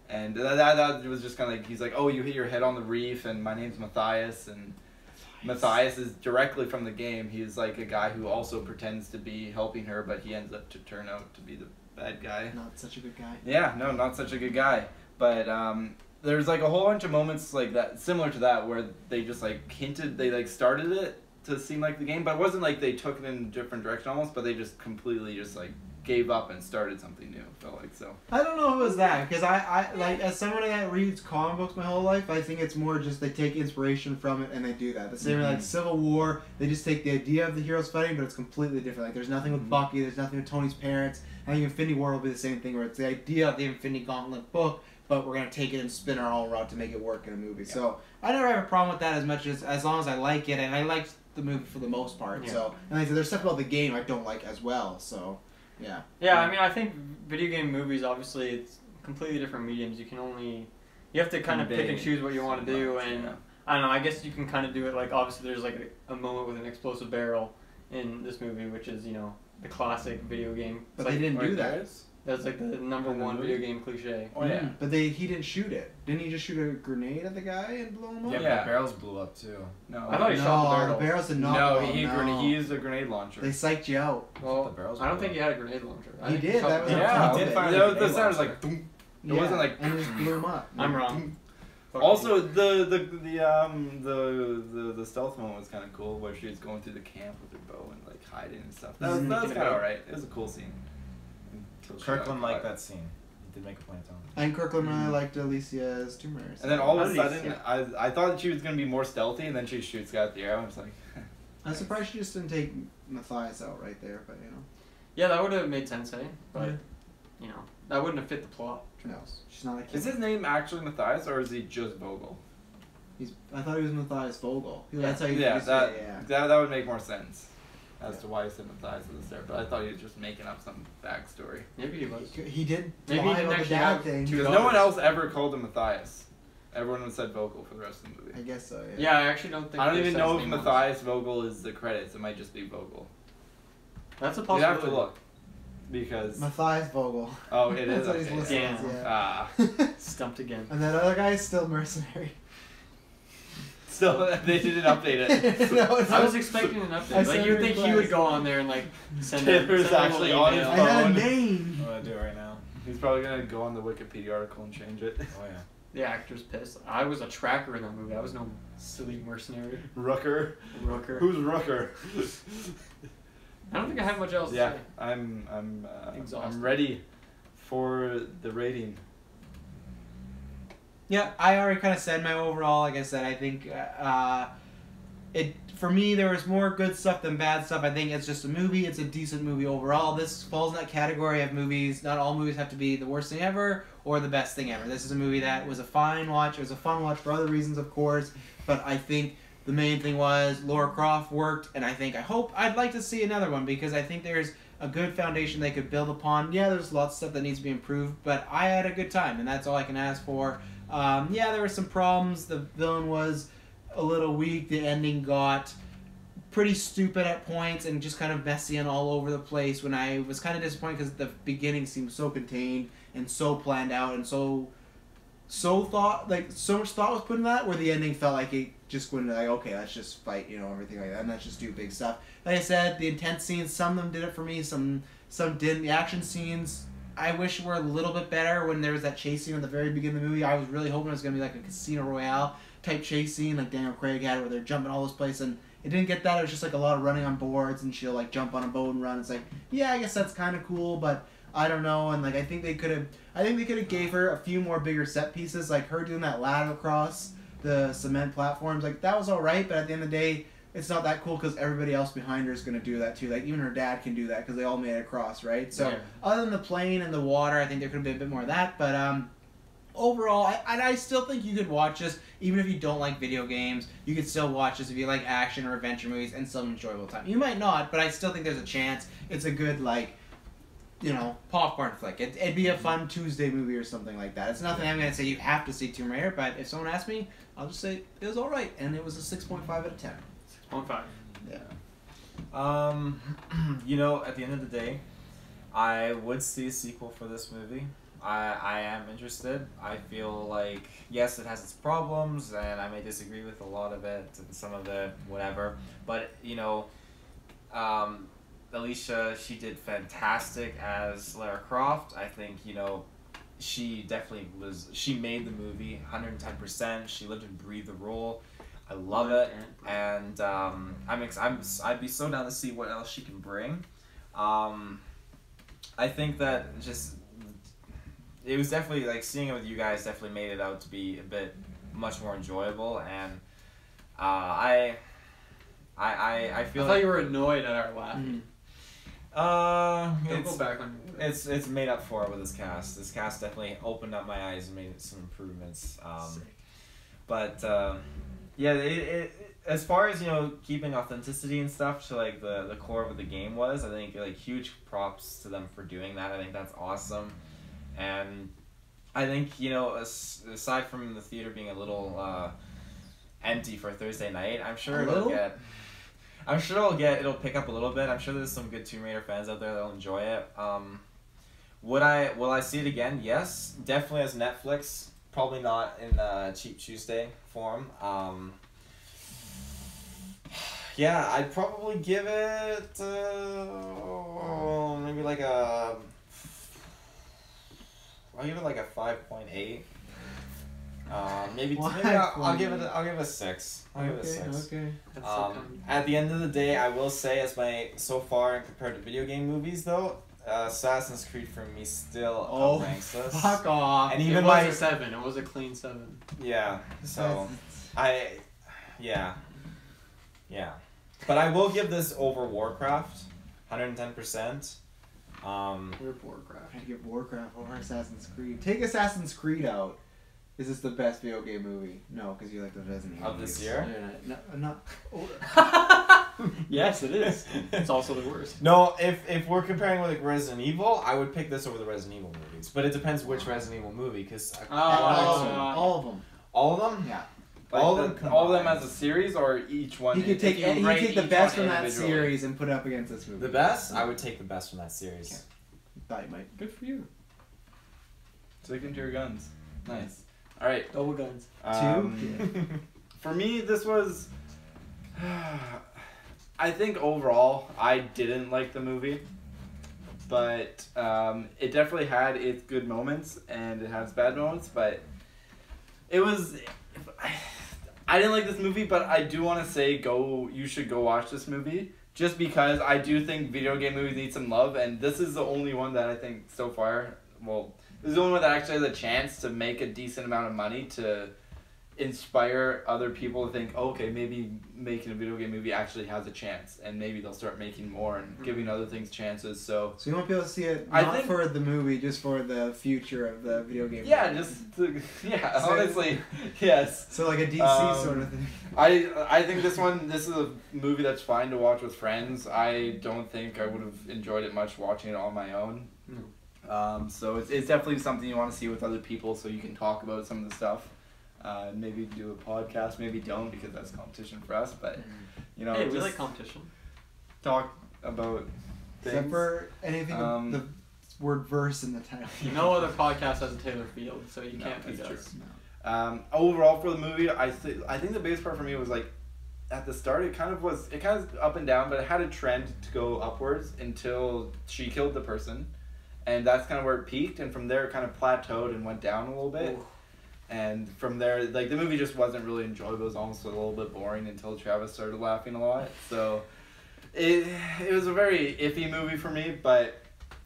and that was just kind of like, he's like, oh, you hit your head on the reef, and my name's Matthias, and Matthias is directly from the game. He's like a guy who also pretends to be helping her, but he ends up to turn out to be the bad guy. Not such a good guy. Yeah, no, not such a good guy. But there's like a whole bunch of moments like that, similar to that, where they just like hinted, they like started it to seem like the game, but it wasn't like they took it in a different direction almost, but they just completely just like gave up and started something new. Felt like so. I don't know if it was that, because I like, as someone that reads comic books my whole life, I think it's more just they take inspiration from it and they do that. The same way like Civil War, they just take the idea of the heroes fighting, but it's completely different. Like there's nothing with Bucky, there's nothing with Tony's parents. I think Infinity War will be the same thing, where it's the idea of the Infinity Gauntlet book, but we're gonna take it and spin our own route to make it work in a movie. Yeah. So I never have a problem with that as long as I like it, and I liked the movie for the most part. Yeah. So, and like I said, there's stuff about the game I don't like as well. So. Yeah. Yeah, I mean, I think video game movies, obviously, it's completely different mediums. You have to kind of pick and choose what you want to do, and I don't know, I guess you can kind of do it, like, obviously there's like a moment with an explosive barrel in this movie, which is, you know, the classic video game. But they didn't do that. That's like the #1 video game cliche. Oh yeah. But he didn't shoot it. Didn't he just shoot a grenade at the guy and blow him up? Yeah, but the barrels blew up too. No. I thought he shot the barrels. The barrels did not. No, blow up, he used a grenade launcher. They psyched you out. Well, The barrels I don't blew think he had a grenade launcher. He did. That was yeah, he did fire the sound was like. It wasn't like. And it just blew him up. I'm wrong. Also, the stealth moment was kind of cool, where she was going through the camp with her bow and like hiding and stuff. That was kind of alright. It was a cool scene. Kirkland liked that scene. He did make a point of telling me. And Kirkland really liked Alicia's Tomb Raider. And then all of a sudden, I thought that she was gonna be more stealthy, and then she shoots the guy with the arrow. I was like, I'm surprised she just didn't take Matthias out right there, but you know. Yeah, that would have made sense, eh? But you know, that wouldn't have fit the plot. No, she's not a kid. is his name actually Matthias, or is he just Vogel? I thought he was Matthias Vogel. That's how you that would make more sense as to why he said Matthias at the start, but I thought he was just making up some backstory. Maybe he was. He did. Maybe he didn't actually have thing. Because no one else ever called him Matthias. Everyone said Vogel for the rest of the movie. I guess so. Yeah. Yeah, I actually don't think. I don't even know if his name Matthias Vogel is the credits. It might just be Vogel. That's a You possibility. have to look because. Matthias Vogel. Oh, it is. That's what he's Okay. listed Yeah. as, Ah. Stumped again. And that other guy is still mercenary. Still, they didn't update it. No, it's I not. was expecting an I update. said Like you'd it think in he would class. go on there and like send Taylor's a actually little on his email. I had a phone. name. I'm gonna do it right now. He's probably gonna go on the Wikipedia article and change it. Oh yeah. The actor's pissed. I was a tracker in that movie. I was no silly mercenary. Rooker. Rooker. Who's Rooker? I don't think I have much else Yeah, to say. I'm Exhausted. ready for the rating. Yeah, I already kind of said my overall. Like I said, I think it for me there was more good stuff than bad stuff. I think it's just a movie. It's a decent movie overall. This falls in that category of movies. Not all movies have to be the worst thing ever or the best thing ever. This is a movie that was a fine watch. It was a fun watch for other reasons, of course. But I think the main thing was Lara Croft worked, and I'd like to see another one because I think there's a good foundation they could build upon. Yeah, there's lots of stuff that needs to be improved, but I had a good time, and that's all I can ask for. Yeah, there were some problems. The villain was a little weak. The ending got pretty stupid at points and just kind of messy and all over the place, when I was kind of disappointed because the beginning seemed so contained and so planned out and so much thought was put in that, where the ending felt like it just went like, okay, let's just fight, everything like that, and let's just do big stuff. Like I said, the intense scenes, some of them did it for me, some didn't. The action scenes, I wish were a little bit better. When there was that chase scene at the very beginning of the movie, I was really hoping it was going to be like a Casino Royale type chase scene like Daniel Craig had, where they're jumping all this place, and it didn't get that. It was just like a lot of running on boards, and she'll like jump on a boat and run. It's like, yeah, I guess that's kind of cool, but I don't know. And like I think they could have gave her a few more bigger set pieces, like her doing that ladder across the cement platforms. Like that was all right, but at the end of the day, it's not that cool because everybody else behind her is going to do that too. Like even her dad can do that because they all made it across, right? So Yeah. Other than the plane and the water, I think there could have been a bit more of that. But overall, I still think you could watch this even if you don't like video games. You could still watch this if you like action or adventure movies and still have an enjoyable time. You might not, but I still think there's a chance. It's a good popcorn flick. It'd be a fun Tuesday movie or something like that. It's nothing I'm going to say you have to see Tomb Raider, but if someone asks me, I'll just say it was alright, and it was a 6.5 out of 10. 6.5. Yeah. You know, at the end of the day, I would see a sequel for this movie. I am interested. I feel like, yes, it has its problems, and I may disagree with a lot of it, and some of it, whatever. But, you know, Alicia, she did fantastic as Lara Croft. I think, you know, she definitely she made the movie 110%. She lived and breathed the role. I love it, and I'd be so down to see what else she can bring. I think that just it was definitely like seeing it with you guys definitely made it out to be a bit much more enjoyable, and I feel I thought like you were annoyed at our laughing. Don't go back on. it's made up for it with this cast. This cast definitely opened up my eyes and made some improvements. But yeah, it as far as, you know, keeping authenticity and stuff to like the core of the game was, I think like huge props to them for doing that. I think that's awesome, and I think, you know, aside from the theater being a little empty for Thursday night, I'm sure it'll pick up a little bit. I'm sure there's some good Tomb Raider fans out there that'll enjoy it. Will I see it again? Yes, definitely as Netflix. Probably not in Cheap Tuesday form. Yeah, I'd probably give it maybe like a. I'll give it like a 5.8. Maybe I'll give it a 6. I'll give it a 6. Okay. At the end of the day, I will say, as my so far compared to video game movies though, Assassin's Creed for me still outranks this. Fuck off. And It even was a 7. It was a clean 7. yeah. So yeah. But I will give this over Warcraft, 110%. We're Warcraft. I'd give Warcraft over Assassin's Creed. Take Assassin's Creed out. Is this the best video game movie? No, because you like the Resident Evil Of this movies. year? No, not. Yes, it is. It's also the worst. No, if we're comparing with like Resident Evil, I would pick this over the Resident Evil movies. But it depends which Resident Evil movie, because all of them. all of them. Yeah. All of them combined. as a series, or each one? You could take if you rate the each best one from that individually? series and put it up against this movie. The best? I would take the best from that series. Okay. Thought you might. Good for you. Sticking to your guns. Nice. All right. Double guns. For me, this was. I think overall, I didn't like the movie, but it definitely had its good moments and it has bad moments. But it was. I didn't like this movie, but I do want to say you should go watch this movie, just because I do think video game movies need some love, and this is the only one that I think so far, well, this is the only one that actually has a chance to make a decent amount of money to inspire other people to think, oh, okay, maybe making a video game movie actually has a chance, and maybe they'll start making more and giving other things chances. So you want people to see it I not think- for the movie, just for the future of the video game. yeah, movie. So- honestly, yes. So like a DC sort of thing. I think this is a movie that's fine to watch with friends. I don't think I would have enjoyed it much watching it on my own. So it's definitely something you want to see with other people, so you can talk about some of the stuff. Maybe do a podcast, maybe don't, because that's competition for us. But you know, Hey, we just like competition. talk about things. Except for anything with the word verse in the title. No other podcast has a Taylor Field, so you No, can't beat that's us. No. Overall for the movie, I think the biggest part for me was like at the start it kind of up and down, but it had a trend to go upwards until she killed the person, and that's kind of where it peaked, and from there it kind of plateaued and went down a little bit. Ooh. And from there, like, the movie just wasn't really enjoyable. It was almost a little bit boring until Travis started laughing a lot. So it was a very iffy movie for me, but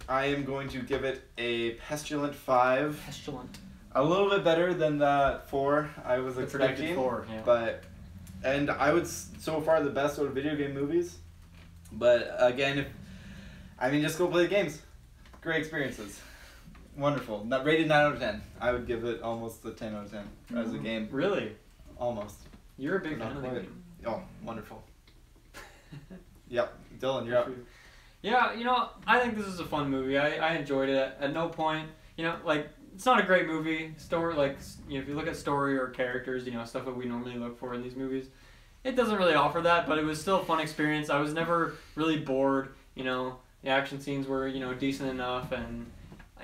I am going to give it a pestilent 5. Pestilent. A little bit better than the 4 I was The expecting. predicted 4, yeah. But, and I would, so far, the best out of video game movies. But again, just go play the games. Great experiences. Wonderful. Not rated 9 out of 10. I would give it almost a 10 out of 10 as a game. Really? Almost. You're a big Not fan of the quite. game. Oh, wonderful. Yep. Dylan, you're up. Yeah, I think this is a fun movie. I enjoyed it. At no point, it's not a great movie. Story, if you look at story or characters, stuff that we normally look for in these movies, it doesn't really offer that, but it was still a fun experience. I was never really bored. You know, the action scenes were decent enough, and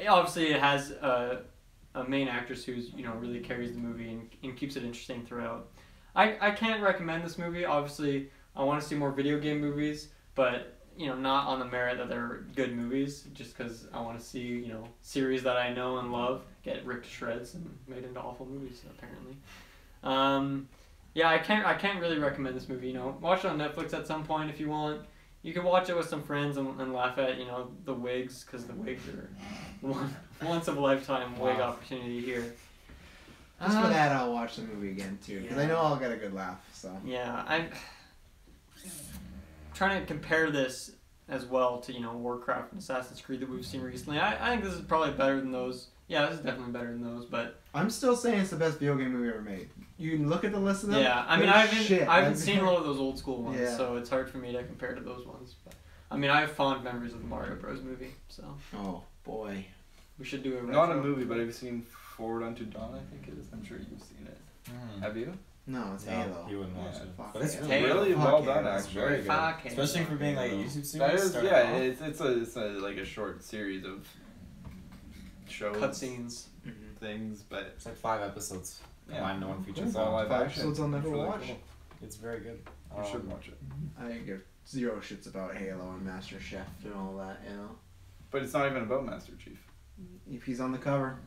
obviously it has a main actress who's really carries the movie and keeps it interesting throughout. I can't recommend this movie. Obviously, I want to see more video game movies, but not on the merit that they're good movies, just because I want to see series that I know and love get ripped to shreds and made into awful movies apparently. Yeah, I can't really recommend this movie. Watch it on Netflix at some point if you want. You can watch it with some friends and laugh at the wigs, because the wigs are once of a lifetime wig opportunity here. Just for that, I'll watch the movie again too, because I know I'll get a good laugh. So yeah, I'm trying to compare this as well to Warcraft and Assassin's Creed that we've seen recently. I think this is probably better than those. Yeah, this is definitely better than those, but I'm still saying it's the best video game movie ever made. You can look at the list of them. Yeah, I mean, I haven't seen a lot of those old school ones, Yeah. so it's hard for me to compare to those ones. But I mean, I have fond memories of the Mario Bros. Movie, so Oh boy. we should do a Not a retro. movie, but have you seen Forward Unto Dawn? I think it is. I'm sure you've seen it. Have you? No, it's No, Halo. you wouldn't watch Yeah, it. fuck But it's it. really, Halo. Really Fuck well yeah, done, that's actually. very good. Fuck Halo. Especially for being like a YouTube series. That is, starting yeah. off. It's like a short series of shows, Cutscenes. things, but It's like 5 episodes. yeah, Combined into one feature it's all film. live 5 action. episodes I'll never It's really watch. cool. It's very good. You should watch it. I give zero shits about Halo and Master Chef and all that, But it's not even about Master Chief. If he's on the cover,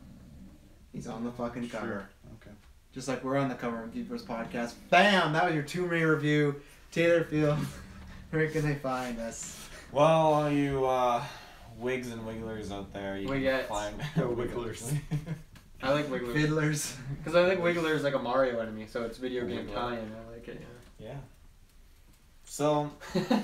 he's on the fucking Sure. cover. Okay. Just like we're on the cover of GeekVerse podcast. Bam! That was your Tomb Raider review. Taylor Field, where can they find us? Well, all you wigs and wigglers out there, you Wigettes. can find Wigglers. I like Wiggler Fiddlers. because I think Wiggler is like a Mario enemy, so it's video game Wiggler. tie-in. I like it. Yeah. So Yeah.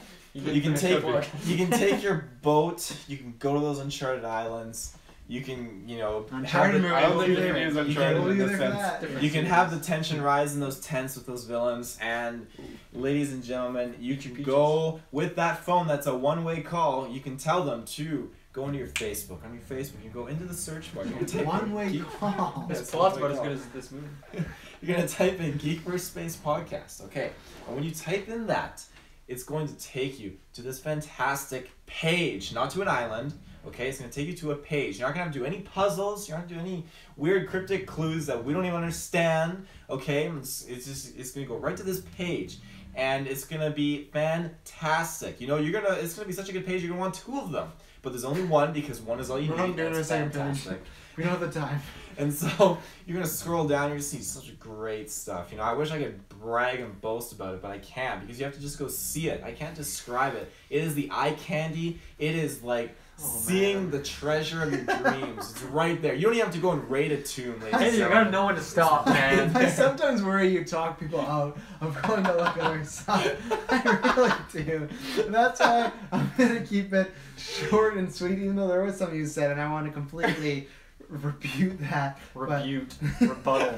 you can take your boat. You can go to those uncharted islands. You can have Uncharted the- movie. I don't We'll think be the there. game is You Uncharted can- we'll in be this there for sense. that. You can have the tension rise in those tents with those villains, and ladies and gentlemen, you can Peaches. go with that phone. That's a one-way call. You can tell them to go into your Facebook. On your Facebook, you go into the search bar. You're gonna type in One-way Geek- call. This That's plot's one-way about as call. good as this movie. You're gonna type in GeekVerse Space Podcast. Okay, and when you type in that, it's going to take you to this fantastic page, not to an island. Okay, it's gonna take you to a page. You're not gonna have to do any puzzles. You're not gonna do any weird cryptic clues that we don't even understand. Okay, it's gonna go right to this page, and it's gonna be fantastic. It's gonna be such a good page. You're gonna want 2 of them, but there's only one because one is all you We're not need. doing That's a second page. fantastic. We don't have the time. And so you're gonna scroll down. You're gonna see such great stuff. I wish I could brag and boast about it, but I can't because you have to just go see it. I can't describe it. It is the eye candy. It is like seeing the treasure of your dreams. It's right there. You don't even have to go and raid a tomb, ladies and Hey, you gotta gentlemen. know when to stop, man. I sometimes worry you talk people out of going to look at our site. I really do. And that's why I'm going to keep it short and sweet, even though there was something you said, and I want to completely refute that. Rebuttal.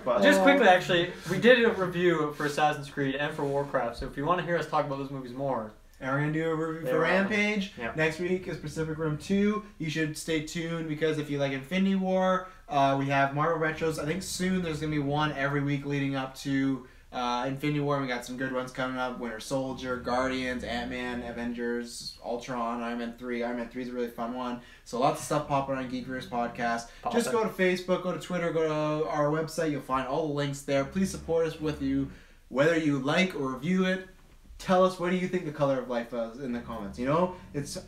But, Just quickly, actually, we did a review for Assassin's Creed and for Warcraft, so if you want to hear us talk about those movies more, and we're going to do a review They for were on. Rampage. Yeah. Next week is Pacific Rim 2. You should stay tuned because if you like Infinity War, we have Marvel Retros. I think soon there's going to be one every week leading up to Infinity War. We got some good ones coming up. Winter Soldier, Guardians, Ant-Man, Avengers, Ultron, Iron Man 3. Iron Man 3 is a really fun one. So lots of stuff popping on GeekVerse Podcast. Just go to Facebook, go to Twitter, go to our website. You'll find all the links there. Please support us with you, whether you like or review it. Tell us, what do you think the color of life is in the comments?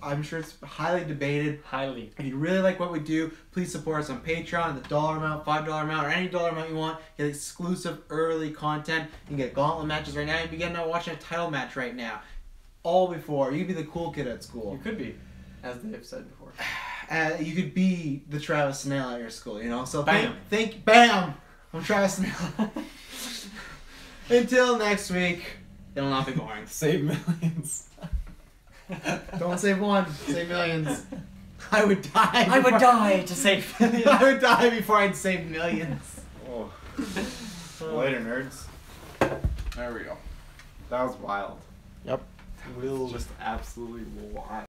I'm sure it's highly debated. highly. If you really like what we do, please support us on Patreon, the $1 amount, $5 amount, or any dollar amount you want. Get exclusive early content. You can get gauntlet matches right now. You can get watching a title match right now. All before. You could be the cool kid at You school. could be, as they've said before. You could be the Travis Snell at your school, So Bam. bam! I'm Travis Snell. Until next week, it'll not be boring. Save millions. Don't save one, save millions. I would die. I would before- die to save. I would die before I'd save millions. Oh. Later, nerds. There we go. That was wild. Yep. Will just absolutely wild.